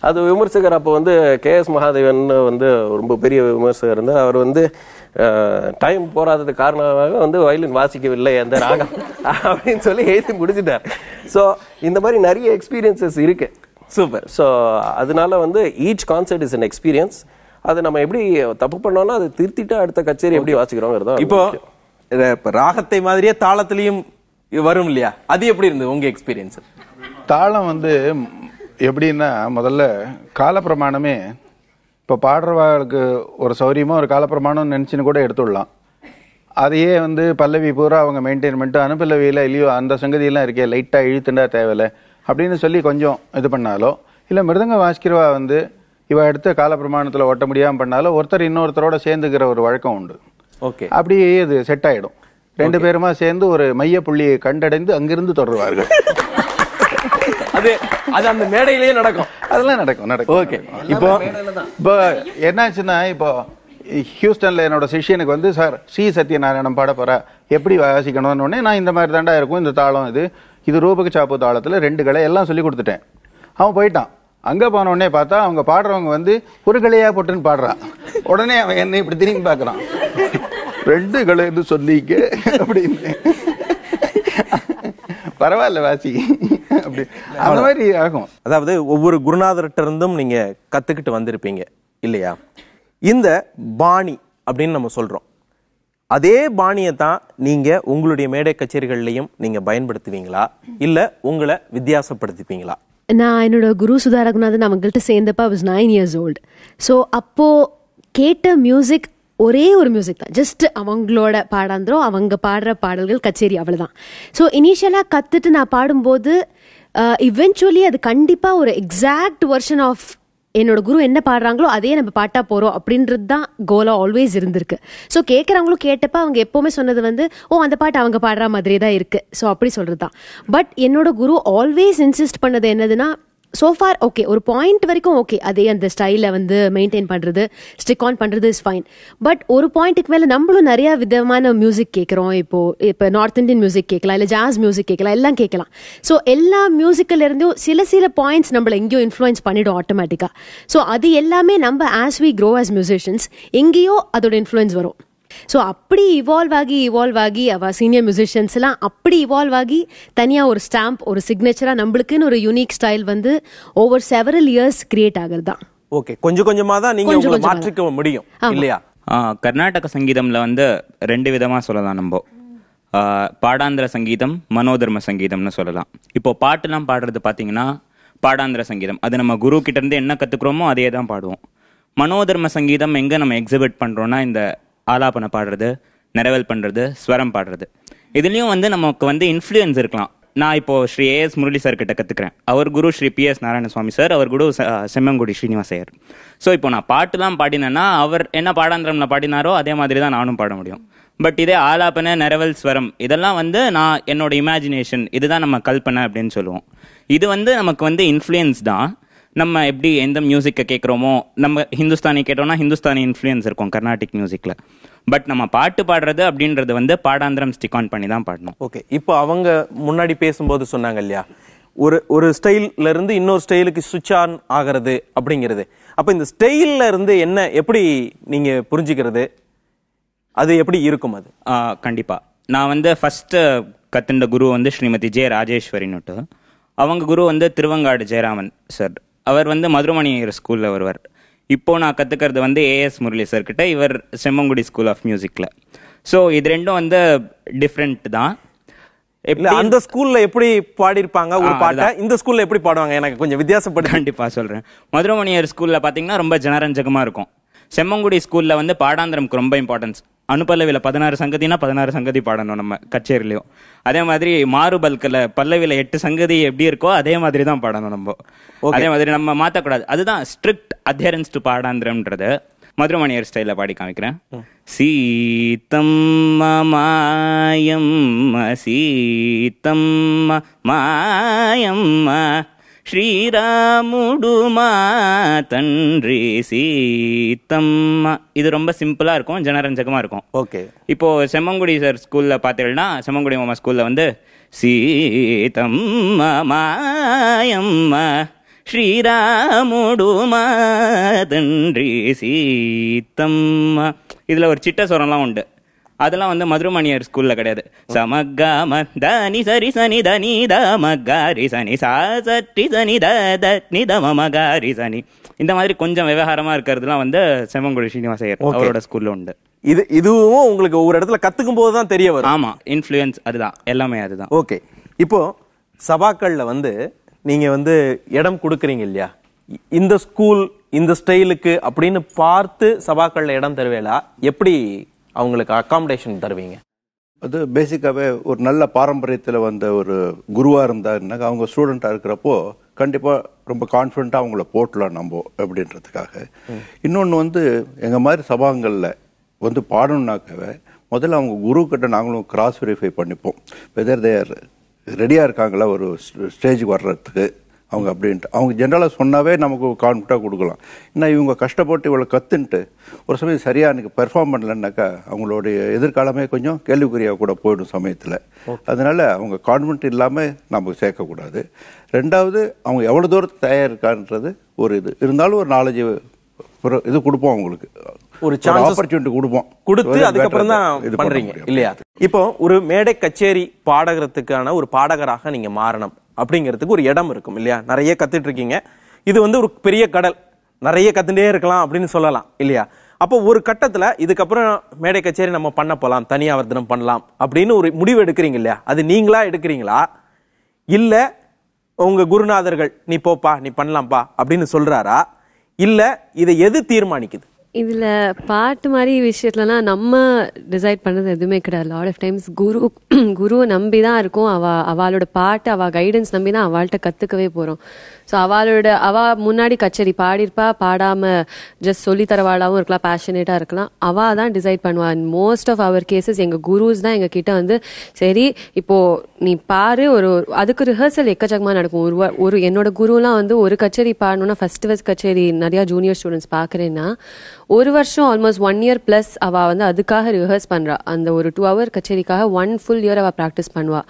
அது விமர்சகர் அப்போ KS மகாதேவன் ரொம்ப பெரிய விமர்சகர் இருந்தார். அவர் டைம் போராததுக்கு காரணமாக வயலின் வாசிக்கவில்லை அந்த ராகம் அப்படின்னு சொல்லி எழுதி முடிச்சுட்டார். ஸோ இந்த மாதிரி நிறைய எக்ஸ்பீரியன்சஸ் இருக்கு. சூப்பர். ஸோ அதனால each concert is an experience. அதை நம்ம எப்படி தப்பு பண்ணோம்னா அதை திருத்திட்டு அடுத்த கச்சேரி எப்படி வாசிக்கிறோங்கிறதா. இப்போ ராகத்தை மாதிரியே தாளத்திலையும் வரும் இல்லையா, அது எப்படி இருந்தது உங்க எக்ஸ்பீரியன்ஸ்? தாளம் எப்படின்னா முதல்ல காலப்பிரமாணமே இப்போ பாடுறவாளுக்கு ஒரு சௌரியமா ஒரு காலப்பிரமாணம் நினைச்சுன்னு கூட எடுத்துடலாம். அதையே பல்லவி பூரா அவங்க மெயின்டைன் பண்ணிட்டு அனுப்பல்லவியில இல்லையோ அந்த சங்கதியெல்லாம் இருக்கே லைட்டா இழுத்துண்டா தேவையில்லை அப்படின்னு சொல்லி கொஞ்சம் இது பண்ணாலோ, இல்லை மிருதங்க வாசிக்கிறவா இவ எடுத்த காலப்பிரமாணத்துல ஒட்ட முடியாம பண்ணாலும் ஒருத்தர் இன்னொருத்தரோட சேர்ந்துக்கிற ஒரு வழக்கம் உண்டு. ஓகே, அப்படியே இது செட் ஆயிடும். 2 பேருமா சேர்ந்து ஒரு மைய புள்ளியை கண்டடைந்து அங்கிருந்து தொடருவார்கள். அது அந்த மேடையிலேயே நடக்கும். அதெல்லாம் நடக்கும். ஓகே, இப்போ என்னாச்சுன்னா, இப்போ ஹியூஸ்டன்ல என்னோட சிஷியனுக்கு சார் ஸ்ரீ சத்யநாராயணம் பாட போற எப்படி வாசிக்கணும்னு உடனே நான் இந்த மாதிரி தாண்டா இருக்கும் இந்த தாளம், இது ரூபக சாப்பு தாளத்துல 2 கலை எல்லாம் சொல்லி கொடுத்துட்டேன். அவன் போயிட்டான். அங்கே போன உடனே பார்த்தா அவங்க பாடுறவங்க வந்து ஒரு கலையா போட்டுன்னு பாடுறான். உடனே அவன் என்ன இப்படி திரும்பி பார்க்குறான், 2 கலைன்னு சொன்னீங்க அப்படின்னு. பரவாயில்ல வாசி அப்படி அந்த மாதிரி ஆகும். அதாவது ஒவ்வொரு குருநாதர்கிட்ட இருந்தும் நீங்க கத்துக்கிட்டு வந்திருப்பீங்க இல்லையா? இந்த பாணி அப்படின்னு நம்ம சொல்றோம், அதே பாணியை தான் நீங்க உங்களுடைய மேடை கச்சேரிகள்லையும் நீங்க பயன்படுத்துவீங்களா இல்ல உங்களை வித்தியாசப்படுத்திப்பீங்களா? நான் என்னோட குரு சுதா ரகுநாதன் அவங்கள்ட்ட சேர்ந்தப்ப I was 9 years old. So அப்போ கேட்ட மியூசிக் ஒரே ஒரு மியூசிக் தான், ஜஸ்ட் அவங்களோட பாடாந்திரம், அவங்க பாடுற பாடல்கள், கச்சேரி, அவ்வளோதான். ஸோ இனிஷியலாக கற்றுட்டு நான் பாடும்போது இவென்ச்சுவலி அது கண்டிப்பாக ஒரு எக்ஸாக்ட் வெர்ஷன் ஆஃப் என்னோட குரு என்ன பாடுறாங்களோ அதே நம்ம பாட்டா போகிறோம் அப்படின்றது தான் கோலாக ஆல்வேஸ் இருந்திருக்கு. ஸோ கேட்குறவங்களும் கேட்டப்ப அவங்க எப்போவுமே சொன்னது வந்து அந்த பாட்டு அவங்க பாடுற மாதிரியே தான் இருக்குது. ஸோ அப்படி சொல்கிறது தான். பட் என்னோட குரு ஆல்வேஸ் இன்சிஸ்ட் பண்ணது என்னதுன்னா, சோஃபார் ஓகே, ஒரு பாயிண்ட் வரைக்கும் ஓகே, அதே அந்த ஸ்டைலை வந்து மெயின்டைன் பண்ணுறது, ஸ்டிக் ஆன் பண்ணுறது இஸ் ஃபைன். பட் ஒரு பாயிண்ட்டுக்கு மேலே நம்மளும் நிறையா விதமான மியூசிக் கேட்குறோம். இப்போ நார்த் இந்தியன் மியூசிக் கேட்கலாம், இல்லை ஜாஸ் மியூசிக் கேட்கலாம், எல்லாம் கேட்கலாம். ஸோ எல்லா மியூசிக்கில் இருந்தும் சில பாயிண்ட்ஸ் நம்மளை எங்கேயோ இன்ஃப்ளூயன்ஸ் பண்ணிடும் ஆட்டோமேட்டிக்காக. ஸோ அது எல்லாமே நம்ம as we grow as musicians எங்கேயோ அதோட இன்ஃப்ளூயன்ஸ் வரும். ஸோ அப்படி இவால்வ் ஆகி அவள் சீனியர் மியூசிஷியன்ஸ் எல்லாம் அப்படி இவால்வ் ஆகி தனியாக ஒரு ஸ்டாம்ப், ஒரு சிக்னேச்சராக நம்மளுக்குன்னு ஒரு யூனிக் ஸ்டைல் வந்து ஓவர் செவரல் இயர்ஸ் கிரியேட் ஆகுறது தான். ஓகே, கொஞ்சம் கொஞ்சமாக தான் நீங்கள் உங்களை மாற்றிக்க முடியும் இல்லையா? கர்நாடக சங்கீதம்ல வந்து 2 விதமாக சொல்லலாம் நம்ம. பாடாந்திர சங்கீதம், மனோதர்ம சங்கீதம்னு சொல்லலாம். இப்போ பாட்டுலாம் பாடுறது பார்த்தீங்கன்னா பாடாந்திர சங்கீதம், அது நம்ம குரு கிட்ட இருந்து என்ன கற்றுக்குறோமோ அதே தான் பாடுவோம். மனோதர்ம சங்கீதம் எங்கே நம்ம எக்ஸிபிட் பண்ணுறோன்னா இந்த ஆலாபனை பாடுறது, நிரவல் பண்ணுறது, ஸ்வரம் பாடுறது, இதுலேயும் வந்து நமக்கு வந்து இன்ஃப்ளூயன்ஸ் இருக்கலாம். நான் இப்போ ஸ்ரீ A.S. முரளி சார் கிட்ட கற்றுக்கிறேன். அவர் குரு ஸ்ரீ P.S. நாராயணசுவாமி சார், அவர் குரு செம்மங்குடி ஸ்ரீனிவாசையர். ஸோ இப்போ நான் பாட்டுலாம் பாடினேன்னா அவர் என்ன பாடாந்திரம்ல பாடினாரோ அதே மாதிரி தான் நானும் பாட முடியும். பட் இதே ஆலாபனை, நிரவல், ஸ்வரம் இதெல்லாம் வந்து நான் என்னோட இமேஜினேஷன், இதுதான் நம்ம கல்பனை அப்படின்னு சொல்லுவோம். இது வந்து நமக்கு வந்து இன்ஃப்ளூயன்ஸ் தான். நம்ம எப்படி எந்த மியூசிக்கை கேட்குறோமோ, நம்ம ஹிந்துஸ்தானி கேட்டோம்னா ஹிந்துஸ்தானி இன்ஃப்ளூயன்ஸ் இருக்கும் கர்நாடிக் மியூசிக்கில். பட் நம்ம பாட்டு பாடுறது அப்படின்றது வந்து பாடாந்திரம் ஸ்டிக் ஆன் பண்ணி தான் பாடணும். ஓகே, இப்போ அவங்க முன்னாடி பேசும்போது சொன்னாங்க இல்லையா, ஒரு ஸ்டைல்ல இருந்து இன்னொரு ஸ்டைலுக்கு சுவிட்ச் ஆன் ஆகிறது அப்படிங்கிறது. அப்போ இந்த ஸ்டைல்ல இருந்து என்ன எப்படி நீங்க புரிஞ்சுக்கிறது, அது எப்படி இருக்கும்? அது கண்டிப்பாக நான் வந்து ஃபர்ஸ்ட் கத்துண்ட குரு வந்து ஸ்ரீமதி ஜே ராஜேஸ்வரின்னுட்டு, அவங்க குரு வந்து திருவங்காடு ஜெயராமன் சார். அவர் வந்து மதுரமணியர் ஸ்கூலில் வருவார். இப்போ நான் கற்றுக்கிறது வந்து A.S. முரளி சார் கிட்ட, இவர் செம்மங்குடி ஸ்கூல் ஆஃப் மியூசிக்கில். ஸோ இது ரெண்டும் வந்து டிஃப்ரெண்ட் தான். அந்த ஸ்கூல்ல எப்படி பாடிருப்பாங்க ஒரு பாட்டை, இந்த ஸ்கூல்ல எப்படி பாடுவாங்க, எனக்கு கொஞ்சம் வித்தியாசப்பட்டு. கண்டிப்பாக சொல்கிறேன். மதுரமணியர் ஸ்கூலில் பார்த்தீங்கன்னா ரொம்ப ஜனரஞ்சகமாக இருக்கும். செம்மங்குடி ஸ்கூலில் வந்து பாடாந்திரம்க்கு ரொம்ப இம்பார்ட்டன்ஸ். அனுபல்லவியில் 16 சங்கதினா 16 சங்கதி பாடணும் நம்ம கச்சேரிலையும். அதே மாதிரி மாறுபல்கில் பல்லவியில் 8 சங்கதி எப்படி இருக்கோ அதே மாதிரி தான் பாடணும் நம்ம. அதே மாதிரி நம்ம மாற்றக்கூடாது. அதுதான் ஸ்ட்ரிக்ட் அட்ஹரன்ஸ் டு பாடாந்திரம்ன்றது. மதுரமணியர் ஸ்டைலில் பாடி காமிக்கிறேன். சீதம்மா மாயம்மா சீதம்மா மாயம்மா ஸ்ரீராமுடு மா தன்றி சீத்தம்மா. இது ரொம்ப சிம்பிளா இருக்கும், ஜனரஞ்சகமா இருக்கும். ஓகே, இப்போ செம்மங்குடி சார் ஸ்கூல்ல பாத்தீங்கன்னா, செம்மங்குடி மாமா ஸ்கூல்ல வந்து சீதம்மா மாயம்மா ஸ்ரீராமுடு மா தன்றி சீத்தம்மா. இதுல ஒரு சிட்ட சொரம்லாம் உண்டு. அதெல்லாம் வந்து மதுரமணியர் ஸ்கூல்ல கிடையாது. சமகாம தனி சரி சனி தனி தமகாரி சனி சாசட்டி சனி தனி தமகாரி சனி, இந்த மாதிரி கொஞ்சம் விவகாரமா இருக்கிறதுலாம் வந்து செம்மங்குடி ஸ்ரீனிவாசையர் அவரோட ஸ்கூல்ல உண்டு. இதுவும் உங்களுக்கு ஒவ்வொரு இடத்துல கத்துக்கும் போது தான் தெரிய வரும். ஆமா, இன்ஃப்ளூயன்ஸ் அதுதான், எல்லாமே அதுதான். ஓகே, இப்போ சபாக்கள்ல வந்து நீங்க வந்து இடம் கொடுக்குறீங்க இல்லையா, இந்த ஸ்கூல் இந்த ஸ்டைலுக்கு அப்படின்னு பார்த்து சபாக்கள்ல இடம் தருவேலா, எப்படி அவங்களுக்கு அகாமடேஷன் தருவீங்க? அது பேசிக்காவே ஒரு நல்ல பாரம்பரியத்தில் வந்த ஒரு குருவா இருந்தாருன்னா அவங்க ஸ்டூடெண்டா இருக்கிறப்போ கண்டிப்பா ரொம்ப கான்ஃபிடண்டா அவங்கள போட்டலாம் நம்ம அப்படின்றதுக்காக. இன்னொன்று வந்து எங்க மாதிரி சபாங்கள்ல வந்து பாடணும்னாக்கவே முதல்ல அவங்க குரு கிட்ட நாங்களும் கிராஸ் வெரிஃபை பண்ணிப்போம். வெதர் தேர் ரெடியா இருக்காங்களா ஒரு ஸ்டேஜுக்கு வர்றதுக்கு அவங்க அப்படின்ட்டு அவங்க ஜென்ரலாக சொன்னாவே நமக்கு கான்ஃபிடண்டாக கொடுக்கலாம். ஏன்னா இவங்க கஷ்டப்பட்டு இவ்வளோ கற்றுன்ட்டு ஒரு சமயம் சரியாக எனக்கு பெர்ஃபார்ம் பண்ணலன்னாக்கா அவங்களுடைய எதிர்காலமே கொஞ்சம் கேள்விக்குறியாக கூட போயிடும் சமயத்தில். அதனால அவங்க கான்ஃபிடென்ட் இல்லாமல் நம்ம சேர்க்கக்கூடாது. ரெண்டாவது அவங்க எவ்வளோ தூரத்துக்கு தயார் இருக்கான்றது ஒரு இது இருந்தாலும் ஒரு நாலேஜ் இது கொடுப்போம், அவங்களுக்கு ஒரு சான்ஸ் ஆப்பர்ச்சுனிட்டி கொடுத்து அதுக்கப்புறம் தான் பண்றீங்க இல்லையா? இப்போ ஒரு மேடை கச்சேரி பாடகத்துக்கான ஒரு பாடகராக நீங்க மாறணும் அப்படிங்கிறதுக்கு ஒரு இடம் இருக்கும் இல்லையா? நிறைய கத்துட்டு இருக்கீங்க. இது ஒரு பெரிய கடல், நிறைய கத்துட்டே இருக்கலாம் அப்படின்னு சொல்லலாம் இல்லையா? அப்போ ஒரு கட்டத்துல இதுக்கப்புறம் மேடை கச்சேரி நம்ம பண்ண போலாம், தனியாவர்த்தனம் பண்ணலாம் அப்படின்னு ஒரு முடிவு எடுக்கிறீங்க இல்லையா? அது நீங்களா எடுக்கிறீங்களா இல்ல உங்க குருநாதர்கள் நீ போப்பா நீ பண்ணலாம்ப்பா அப்படின்னு சொல்றாரா, இல்ல இதை எது தீர்மானிக்குது? இதுல பாட்டு மாதிரி விஷயத்துலலாம் நம்ம டிசைட் பண்ணது எதுவுமே கிடையாது. லாட் ஆஃப் டைம்ஸ் குருவை நம்பி தான் இருக்கும். அவளோட பாட்டு அவ கைடன்ஸ் நம்பி தான் அவள்கிட்ட கத்துக்கவே போறோம். ஸோ அவ முன்னாடி கச்சேரி பாடிருப்பா, பாடாம ஜஸ்ட் சொல்லி தரவாளாவும் இருக்கலாம், பேஷனேட்டா இருக்கலாம். அவ தான் டிசைட் பண்ணுவா. மோஸ்ட் ஆஃப் அவர் கேசஸ் எங்க குருஸ் தான் எங்க கிட்ட சரி இப்போ நீ பாரு, அதுக்கு ரிஹர்சல் எக்கச்சக்கமா நடக்கும். ஒரு என்னோட குருலாம் ஒரு கச்சேரி பாடணும்னா ஃபர்ஸ்ட் கச்சேரி நிறைய ஜூனியர் ஸ்டூடெண்ட்ஸ் பாக்குறேன்னா ஒரு வருஷம் ஆல்மோஸ்ட் 1 year பிளஸ் அவ அதுக்காக ரிஹர்ஸ் பண்றா. அந்த ஒரு 2 hour கச்சேரிக்காக 1 full year அவ பிராக்டிஸ் பண்ணுவா.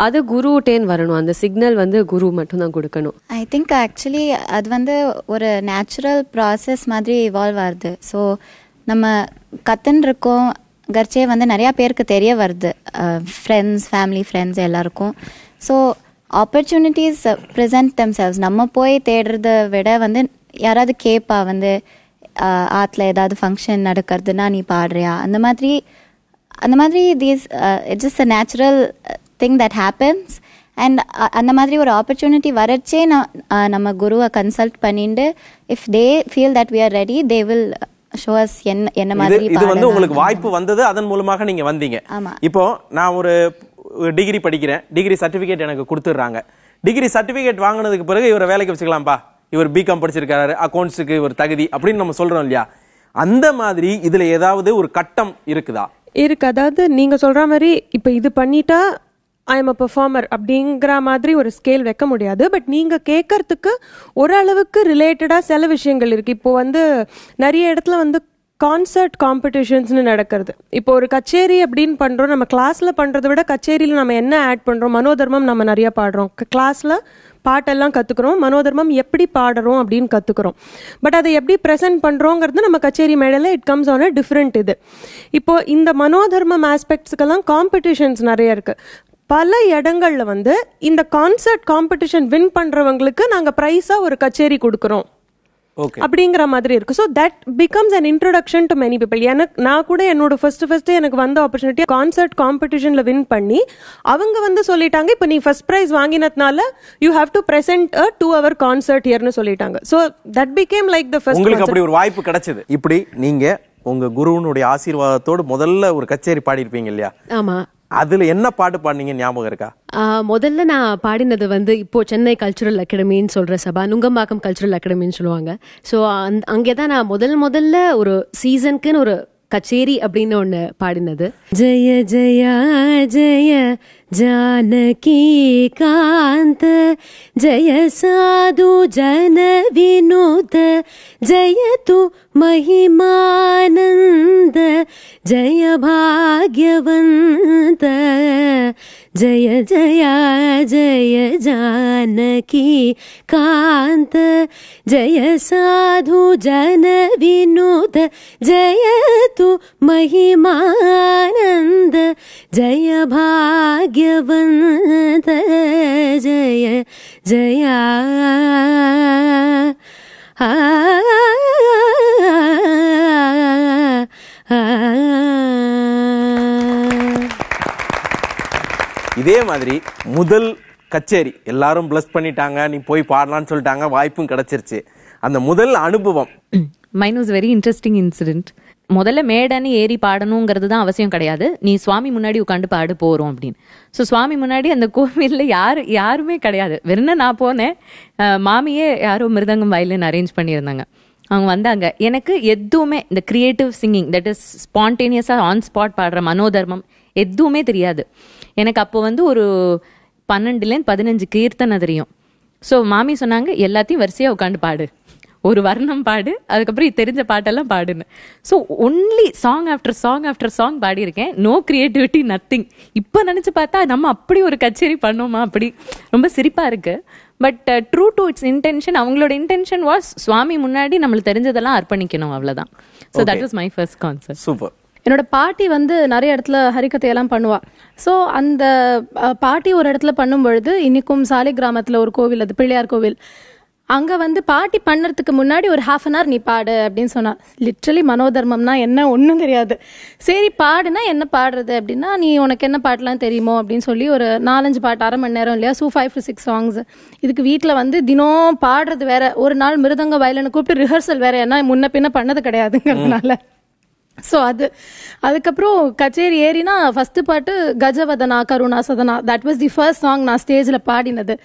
அது குருட்டேன் வரணும். அந்த சிக்னல் குரு மட்டும் தான் கொடுக்கணும். ஐ திங்க் ஆக்சுவலி அது ஒரு நேச்சுரல் ப்ராசஸ் மாதிரி இவால்வ் ஆகுது. ஸோ நம்ம கத்துன்னு இருக்கோம், கர்ச்சே நிறையா பேருக்கு தெரிய வருது, ஃப்ரெண்ட்ஸ் ஃபேமிலி ஃப்ரெண்ட்ஸ் எல்லாருக்கும். So opportunities present themselves. நம்ம போய் தேடுறத விட யாராவது கேட்பா ஆற்றுல ஏதாவது ஃபங்க்ஷன் நடக்கிறதுனா நீ பாடுறியா, அந்த மாதிரி these it's just a natural thing that happens. And அந்த மாதிரி ஒரு ஆப்பர்ச்சுனிட்டி வரச்சே நம்ம குருவை கன்சல்ட் பண்ணிட்டு if they feel that we are ready they will show us என்ன மாதிரி. இது உங்களுக்கு வாய்ப்பு வந்தது, அதன் மூலமாக நீங்க வந்தீங்க. இப்போ நான் ஒரு டிகிரி படிக்கிறேன், டிகிரி சர்டிபிகேட் எனக்கு கொடுத்துடுறாங்க. டிகிரி சர்டிபிகேட் வாங்கினதுக்கு பிறகு இவரை வேலைக்கு வச்சுக்கலாம்பா, இவர் பிகாம் படிச்சிருக்காரு, அக்கௌண்ட்ஸுக்கு ஒரு தகுதி அப்படின்னு நம்ம சொல்றோம் இல்லையா? அந்த மாதிரி இதுல ஏதாவது ஒரு கட்டம் இருக்குதா? இருக்கு. அதாவது நீங்க சொல்ற மாதிரி இப்ப இது பண்ணிட்டா ஐ எம் அ பெர்ஃபார்மர் அப்படிங்கிற மாதிரி ஒரு ஸ்கேல் வைக்க முடியாது. பட் நீங்க கேட்கறதுக்கு ஓரளவுக்கு ரிலேட்டடா சில விஷயங்கள் இருக்கு. இப்போ நிறைய இடத்துல கான்சர்ட் காம்படிஷன்ஸ்னு நடக்கிறது. இப்போ ஒரு கச்சேரி அப்படின்னு பண்றோம், நம்ம கிளாஸ்ல பண்றதை விட கச்சேரியில நம்ம என்ன ஆட் பண்றோம், மனோதர்மம் நம்ம நிறைய பாடுறோம், கிளாஸ்ல பாட்டெல்லாம் கத்துக்கிறோம், மனோதர்மம் எப்படி பாடுறோம் அப்படின்னு கத்துக்கிறோம். பட் அதை எப்படி ப்ரெசென்ட் பண்றோங்கிறது நம்ம கச்சேரி மேடையில் it comes on a different இது. இப்போ இந்த மனோதர்மம் ஆஸ்பெக்ட்ஸ்க்கெல்லாம் காம்படிஷன்ஸ் நிறைய இருக்கு. பல இடங்கள்ல இந்த கான்சர்ட் காம்படிஷன் வின் பண்றவங்களுக்கு நாங்க பிரைஸா ஒரு கச்சேரி கொடுக்கறோம் அப்படிங்கிற மாதிரி இருக்கு. So that becomes an introduction to many people. நான் கூட என்னோட ஃபர்ஸ்ட் எனக்கு வந்த ஆப்பர்ச்சுனிட்டி கான்சர்ட் காம்படிஷன்ல வின் பண்ணி அவங்க சொல்லிட்டாங்க, இப்போ நீ ஃபர்ஸ்ட் பிரைஸ் வாங்கினதுனால you have to present a 2 hour concert ஹியர்னு சொல்லிட்டாங்க. So that became like the first. உங்களுக்கு அப்படி ஒரு வாய்ப்பு கிடைச்சது. இப்படி நீங்க உங்க குருவினுடைய ஆசீர்வாதத்தோடு முதல்ல ஒரு கச்சேரி பாடி இருப்பீங்க இல்லையா? ஆமா. அதுல என்ன பாட்டு பாடுனீங்க ஞாபகம் இருக்கா? முதல்ல நான் பாடினது இப்போ சென்னை கல்ச்சுரல் அகாடமின்னு சொல்ற சபா, நுங்கம்பாக்கம் கல்ச்சுரல் அகாடமின்னு சொல்லுவாங்க. ஸோ அங்கேதான் நான் முதல்ல ஒரு சீசனுக்குன்னு ஒரு கச்சேரி அப்படின்னு ஒன்று பாடினது. ஜெய ஜெயா ஜெய ஜானகி காந்த ஜெய சாது ஜன வினோத ஜெயது மகிமானந்த ஜெய பாக்யவந்த ஜெய ஜயா ஜெய ஜானகி காந்த ஜெய சாது ஜன வினோத ஜெயது மகிமானந்த ஜெய பாக்யவந்த ஜெய ஜயா. இதே மாதிரி முதல் கச்சேரி எல்லாரும் பிளஸ் பண்ணிட்டாங்க, நீ போய் பாடலான்னு சொல்லிட்டாங்க, வாய்ப்பும் கிடைச்சிருச்சு. அந்த முதல் அனுபவம் mine was very interesting incident. முதல்ல மேடன்னு ஏறி பாடணுங்கிறது தான் அவசியம் கிடையாது, நீ சுவாமி முன்னாடி உட்காந்து பாடு போறோம் அப்படின்னு. ஸோ சுவாமி முன்னாடி அந்த கோவிலில் யாருமே கிடையாது, வெறும் நான் போனேன். மாமியே யாரோ மிருதங்கம் வயலின் அரேஞ்ச் பண்ணியிருந்தாங்க, அவங்க வந்தாங்க. எனக்கு எதுவுமே இந்த கிரியேட்டிவ் சிங்கிங் தட் இஸ் ஸ்பான்டேனியஸாக ஆன் ஸ்பாட் பாடுற மனோதர்மம் எதுவுமே தெரியாது எனக்கு. அப்போ ஒரு 12 15 கீர்த்தனை தெரியும். ஸோ மாமி சொன்னாங்க எல்லாத்தையும் வரிசையாக உட்காந்து பாடு, ஒரு வர்ணம் பாடு, அதுக்கப்புறம் தெரிஞ்ச பாட்டெல்லாம் பாடுன்னு. So only song after song after song பாடியிருக்கேன். No creativity, nothing. இப்போ நினச்சி பார்த்தா நம்ம அப்படி ஒரு கச்சேரி பண்ணோமா, அப்படி ரொம்ப சிரிப்பாக இருக்கு. But true to it's intention, அவங்களோட இன்டென்ஷன் வாஸ் சுவாமி முன்னாடி நம்மளுக்கு தெரிஞ்சதெல்லாம் அர்ப்பணிக்கணும், அவ்வளோதான். So that was my first concept. Super. என்னோட பாட்டி வந்து நிறைய இடத்துல ஹரிக்கதையெல்லாம் பண்ணுவா. ஸோ அந்த பாட்டி ஒரு இடத்துல பண்ணும் பொழுது, இன்னைக்கும் சாலை கிராமத்தில் ஒரு கோவில், அது பிள்ளையார் கோவில், அங்கே வந்து பாட்டி பண்ணுறதுக்கு முன்னாடி ஒரு 1/2 hour நீ பாடு அப்படின்னு சொன்னா. லிட்ரலி மனோதர்மம்னா என்ன ஒன்றும் தெரியாது. சரி பாடுனா என்ன பாடுறது அப்படின்னா, நீ உனக்கு என்ன பாட்டெலாம் தெரியுமோ அப்படின்னு சொல்லி ஒரு 4-5 பாட்டு, 1/2 மணி நேரம் இல்லையா, 5 to 6 songs. இதுக்கு வீட்டில் வந்து தினம் பாடுறது வேற, ஒரு நாள் மிருதங்க வயலனை கூப்பிட்டு ரிஹர்சல் வேற, ஏன்னா முன்ன பின்ன பண்ணது கிடையாதுங்கிறதுனால. ஸோ அதுக்கப்புறம் கச்சேரி ஏறினா ஃபர்ஸ்ட் பாட்டு கஜவதனா கருணா சதனா, that was the first song நான் ஸ்டேஜில் பாடினது.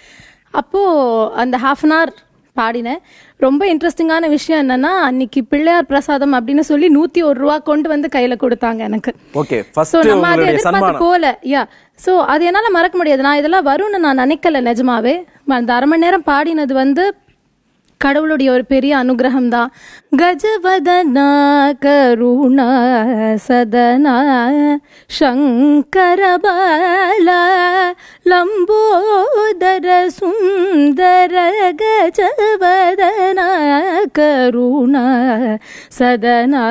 அப்போது அந்த 1/2 hour பாடினேன். ரொம்ப இன்ட்ரெஸ்டிங்கான விஷயம் என்னன்னா, அன்னைக்கு பிள்ளையார் பிரசாதம் அப்படின்னு சொல்லி 101 ரூபா கொண்டு வந்து கையில கொடுத்தாங்க எனக்கு. ஓகே, சோ நம்ம அதை எதிர்பார்த்து போல. சோ அது என்னால மறக்க முடியாது. நான் இதெல்லாம் வரும்னு நான் நினைக்கல நிஜமாவே. அந்த 1/2 மணி நேரம் பாடினது வந்து கடவுளுடைய ஒரு பெரிய அனுகிரகம் தான். கஜவதனா கருணா சதனா சங்கர பாலா லம்போதர சுந்தர கஜவதனா கருணா சதனா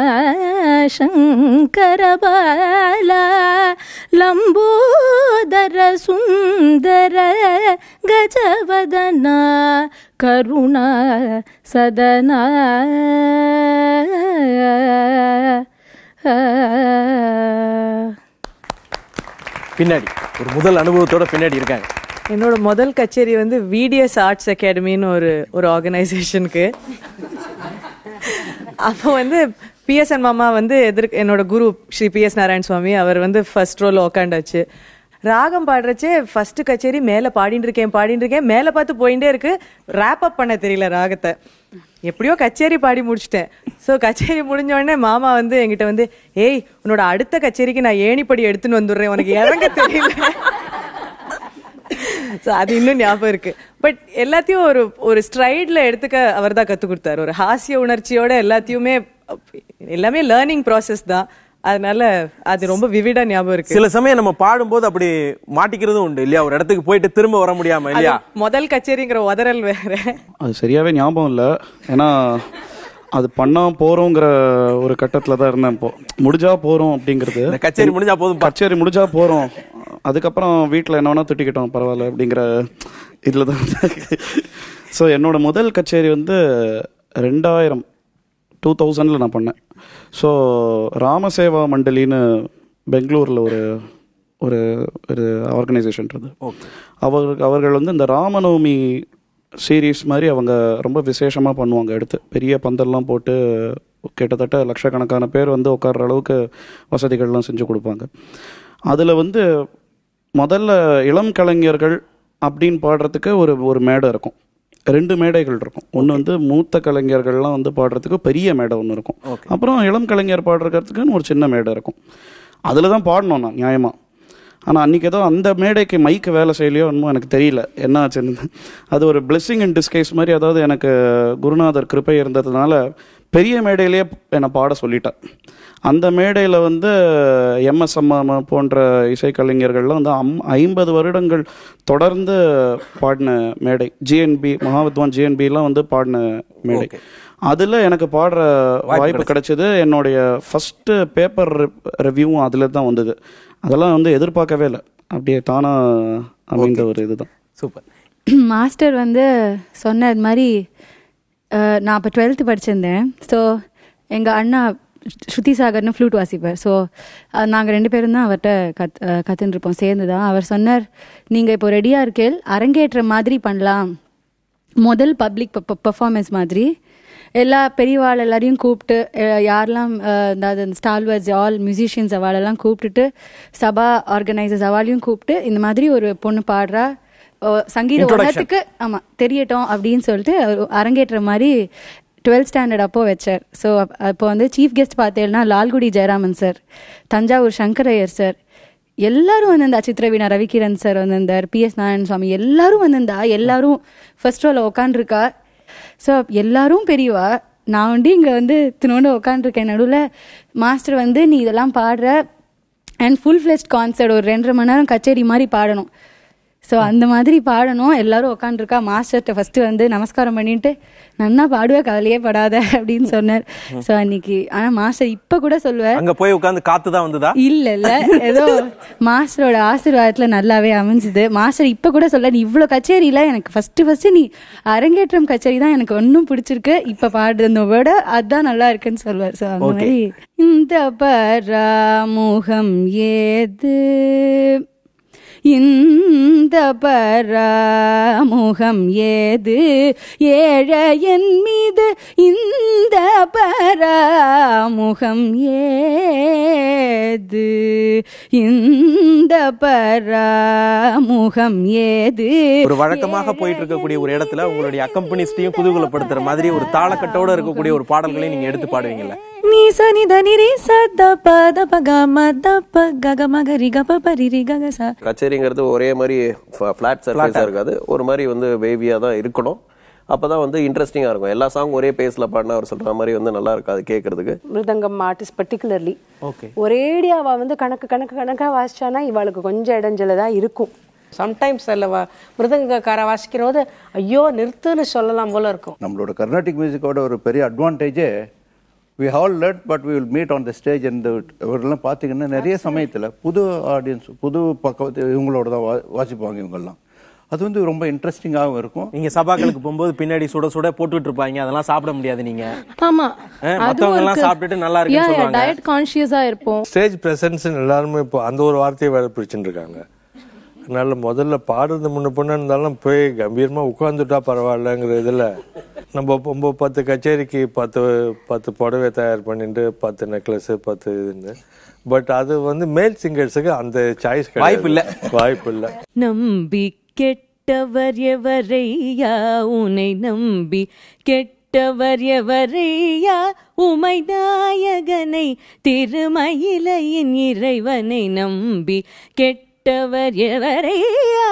சங்கர பாலா லம்போதர சுந்தர கஜவதனா கருணா சதனா. பின்னாடி ஒரு முதல் அனுபவத்தோட பின்னாடி இருக்காங்க. என்னோட முதல் கச்சேரி வந்து விடிஎஸ் ஆர்ட்ஸ் அகாடமின்னு ஒரு ஆர்கனைசேஷனுக்கு. அப்போ வந்து பிஎஸ்என் மாமா வந்து என்னோட குரு ஸ்ரீ PS நாராயண சுவாமி, அவர் வந்து ஃபர்ஸ்ட் ரோல உக்காண்டாச்சு. ராகம் பாடுறச்சே ஃபர்ஸ்ட் கச்சேரி மேல பாடிட்டு இருக்கேன், மேல பார்த்து போயிட்டே இருக்கு. ரேப் அப் பண்ண தெரியல ராகத்தை. எப்படியோ கச்சேரி பாடி முடிச்சிட்டேன். ஸோ கச்சேரி முடிஞ்ச உடனே மாமா வந்து என்கிட்ட வந்து, ஏய் உன்னோட அடுத்த கச்சேரிக்கு நான் ஏணிப்படி எடுத்துன்னு வந்துடுறேன், உனக்கு இறங்க தெரியல. ஸோ அது இன்னும் ஞாபகம் இருக்கு. பட் எல்லாத்தையும் ஒரு ஸ்ட்ரைட்ல எடுத்துக்க அவர் தான் கத்து கொடுத்தாரு. ஒரு ஹாஸ்ய உணர்ச்சியோட எல்லாமே லேர்னிங் ப்ராசஸ் தான். அதனால அது ரொம்ப விவிடா ஞாபகம் இருக்கு. சில சமயம் நம்ம பாடும்போது அப்படி மாட்டிக்கிறதும் உண்டு இல்லையா, ஒரு இடத்துக்கு போயிட்டு திரும்ப வர முடியாம இல்லையா. முதல் கச்சேரிங்கிற உதறல் வேற. அது சரியாவே ஞாபகம் இல்லை, ஏன்னா அது பண்ணா போறோங்கிற ஒரு கட்டத்துல தான் இருந்தேன். இப்போ முடிஞ்சா போறோம் அப்படிங்கிறது, கச்சேரி முடிஞ்சா போதும், கச்சேரி முடிஞ்சா போறோம், அதுக்கப்புறம் வீட்டில் என்ன வேணா திட்டிக்கிட்டோம் பரவாயில்ல அப்படிங்கிற இதில் தான். ஸோ என்னோட முதல் கச்சேரி வந்து 2000 நான் பண்ணேன். ஸோ ராமசேவா மண்டலின்னு பெங்களூரில் ஒரு ஒரு ஆர்கனைசேஷன் இருந்தது. அவர்கள் வந்து இந்த ராமநவமி சீரீஸ் மாதிரி அவங்க ரொம்ப விசேஷமாக பண்ணுவாங்க. எடுத்து பெரிய பந்தல்லாம் போட்டு கிட்டத்தட்ட லட்சக்கணக்கான பேர் வந்து உட்கார்ற அளவுக்கு வசதிகள்லாம் செஞ்சு கொடுப்பாங்க. அதில் வந்து முதல்ல இளம் கலைஞர்கள் அப்படின்னு பாடுறதுக்கு ஒரு மேடை இருக்கும், 2 மேடைகள் இருக்கும். ஒன்று வந்து மூத்த கலைஞர்கள்லாம் வந்து பாடுறதுக்கு பெரிய மேடை ஒன்று இருக்கும், அப்புறம் இளம் கலைஞர் பாடுறதுக்குன்னு ஒரு சின்ன மேடை இருக்கும். அதில் தான் பாடணும் நான் நியாயமாக. ஆனால் அன்றைக்கி ஏதோ அந்த மேடைக்கு மைக்கு வேலை செய்யலையோ என்னமோ எனக்கு தெரியல என்ன ஆச்சுன்னு. அது ஒரு பிளெஸ்ஸிங் இன் டிஸ்கைஸ் மாதிரி. அதாவது எனக்கு குருநாதர் கிருப்பை இருந்ததுனால பெரிய மேடையிலேயே என்னை பாட சொல்லிட்டேன். அந்த மேடையில் வந்து எம்எஸ் அம்மா போன்ற இசைக்கலைஞர்கள்லாம் வந்து 50 வருடங்கள் தொடர்ந்து பாடின மேடை. ஜிஎன்பி மகாவித்வான் ஜிஎன்பிலாம் வந்து பாடின மேடை. அதில் எனக்கு பாடுற வாய்ப்பு கிடைச்சது. என்னுடைய ஃபஸ்ட்டு பேப்பர் ரிவ்யூவும் அதில் தான் வந்தது. அதெல்லாம் வந்து எதிர்பார்க்கவே இல்லை, அப்படியே தானாக அமைந்த ஒரு இதுதான். சூப்பர். மாஸ்டர் வந்து சொன்ன இது மாதிரி நான் அப்போ 12th படிச்சிருந்தேன். ஸோ எங்கள் அண்ணா ஸ்ருதி சாகர்னு ஃப்ளூட் வாசிப்பார். ஸோ நாங்கள் 2 பேரும் தான் அவர்கிட்ட கற்றுருப்போம் சேர்ந்து தான். அவர் சொன்னார், நீங்கள் இப்போ ரெடியாக இருக்கேள், அரங்கேற்ற மாதிரி பண்ணலாம், முதல் பப்ளிக் பெர்ஃபார்மன்ஸ் மாதிரி எல்லா பெரியவாள் எல்லாரையும் கூப்பிட்டு, யாரெல்லாம் அதாவது ஸ்டால்வர்ஸ் ஆல் மியூசிஷியன்ஸ் அவாளெல்லாம் கூப்பிட்டுட்டு, சபா ஆர்கனைசர்ஸ் அவாளையும் கூப்பிட்டு, இந்த மாதிரி ஒரு பொண்ணு பாடுறா, சங்கீத உலகத்துக்கு ஆமாம் தெரியட்டும் அப்படின்னு சொல்லிட்டு அரங்கேற்ற மாதிரி 12th ஸ்டாண்டர்ட் அப்போ வச்சார். ஸோ அப்போ வந்து சீஃப் கெஸ்ட் பார்த்தேன்னா லால்குடி ஜெயராமன் சார், தஞ்சாவூர் சங்கரையர் சார், எல்லாரும் வந்திருந்தா. சித்திரவீணா ரவிகிரண் சார் வந்திருந்தார், PS நாராயண சுவாமி எல்லாரும் வந்திருந்தா. எல்லாரும் ஃபர்ஸ்ட் ரோல உட்காந்துருக்கா. ஸோ எல்லாரும் பெரியவா, நான் வந்து இங்கே வந்து தினோண்டு உட்காந்துருக்கேன். நடுவில் மாஸ்டர் வந்து நீ இதெல்லாம் பாடுற அண்ட் ஃபுல் ஃப்ளெஷ்ட் கான்சர்ட் ஒரு 2.5 மணி நேரம் கச்சேரி மாதிரி பாடணும். ஸோ அந்த மாதிரி பாடணும். எல்லாரும் உட்காந்துருக்கா. மாஸ்டர்கிட்ட ஃபர்ஸ்ட் வந்து நமஸ்காரம் பண்ணிட்டு நன்னா பாடுவ, கவலையே படாத அப்படின்னு சொன்னார். ஸோ அன்னைக்கு ஆனால் மாஸ்டர் இப்போ கூட சொல்லுவார், அங்க போய் உட்காந்து காத்து தான் வந்ததா? இல்ல ஏதோ மாஸ்டரோட ஆசீர்வாதத்துல நல்லாவே அமைஞ்சுது. மாஸ்டர் இப்ப கூட சொல்ல, நீ இவ்வளவு கச்சேரியில எனக்கு ஃபர்ஸ்ட் நீ அரங்கேற்றம் கச்சேரி தான் எனக்கு ஒன்னும் பிடிச்சிருக்கு, இப்ப பாடுறதோட அதுதான் நல்லா இருக்குன்னு சொல்லுவார். ஸோ அந்த மாதிரி இந்த பராமுகம் ஏது, இந்த பராமுகம் ஏது, ஏழையன் மீது இந்த பராமுகம் ஏது, இந்த பராமுகம் ஏது. ஒரு வழக்கமாக போயிட்டு இருக்கக்கூடிய ஒரு இடத்துல உங்களுடைய அக்கம்பனிஸ்டையும் குதூகலப்படுத்துற மாதிரி ஒரு தாளக்கட்டோட இருக்கக்கூடிய ஒரு பாடல்களை நீங்க எடுத்து பாடுவீங்கல்ல? நீ சனி தனி ரே சத பத பக மத ப கக மக ரி க ப பரி ரி க க ச. கச்சேரிங்கிறது ஒரே மாதிரி ஃபிளாட் சர்ஃபேஸா இருக்காது, ஒரு மாதிரி வந்து வேவியா தான் இருக்கணும். அப்பதான் வந்து இன்ட்ரெஸ்டிங்கா இருக்கும். எல்லா சாங் ஒரே பேஸ்ல பாடினா அவர் சொல்ற மாதிரி வந்து நல்லா இருக்காது கேட்கறதுக்கு. மிருதங்கம் ஆர்டிஸ்ட் பர்டிகுலர்லி ஒரேடியாவா வந்து கணக்கா வாசிச்சானா இவாளுக்கு கொஞ்சம் இடைஞ்சல தான் இருக்கும். சம்டைம்ஸ் அல்லவா மிருதங்கக்கார வாசிக்கிறோது ஐயோ நிறுத்துன்னு சொல்லலாம் போல இருக்கும். நம்மளோட கர்நாடிக் மியூசிக்கோட ஒரு பெரிய அட்வான்டேஜே we all learned but we will meet on the stage and இவரெல்லாம் பார்த்தீங்கன்னா நிறைய சமயத்தில் புது ஆடியன்ஸ் புது பக்கத்து இவங்களோட தான் வாசிப்பாங்க. இவங்கெல்லாம் அது வந்து ரொம்ப இன்ட்ரெஸ்டிங்காகவும் இருக்கும். நீங்க சபாக்களுக்கு போகும்போது பின்னாடி சுட சுட போட்டுட்டு இருப்பாங்க, அதெல்லாம் சாப்பிட முடியாது. நீங்க ஆமா மத்தவங்க எல்லாம் சாப்பிட்டுட்டு நல்லா இருக்குன்னு சொல்லுவாங்க. டயட் கான்ஷியஸா இருப்போம். ஸ்டேஜ் பிரசன்ஸ் எல்லாருமே இப்போ அந்த ஒரு வார்த்தையை வேலை பிடிச்சிட்டு இருக்காங்க. அதனால முதல்ல பாடுறது முன்ன பொண்ணு இருந்தாலும் போய் கம்பீரமா உட்காந்துட்டா பரவாயில்லங்கிற இதுல நம்ம 10 கச்சேரிக்கு 10 புடவை தயார் பண்ணிட்டு 10 நெக்லஸ் 10 இதுன்னு. பட் அது வந்து மேல் சிங்கர்ஸுக்கு அந்த சாய்ஸ் வாய்ப்பு இல்ல. நம்பி கெட்டவர் எவரையா, உனை நம்பி கெட்டவர் எவரையா, உமை நாயகனை திருமயிலையின் இறைவனை நம்பி கெட்டவர் எவரையா.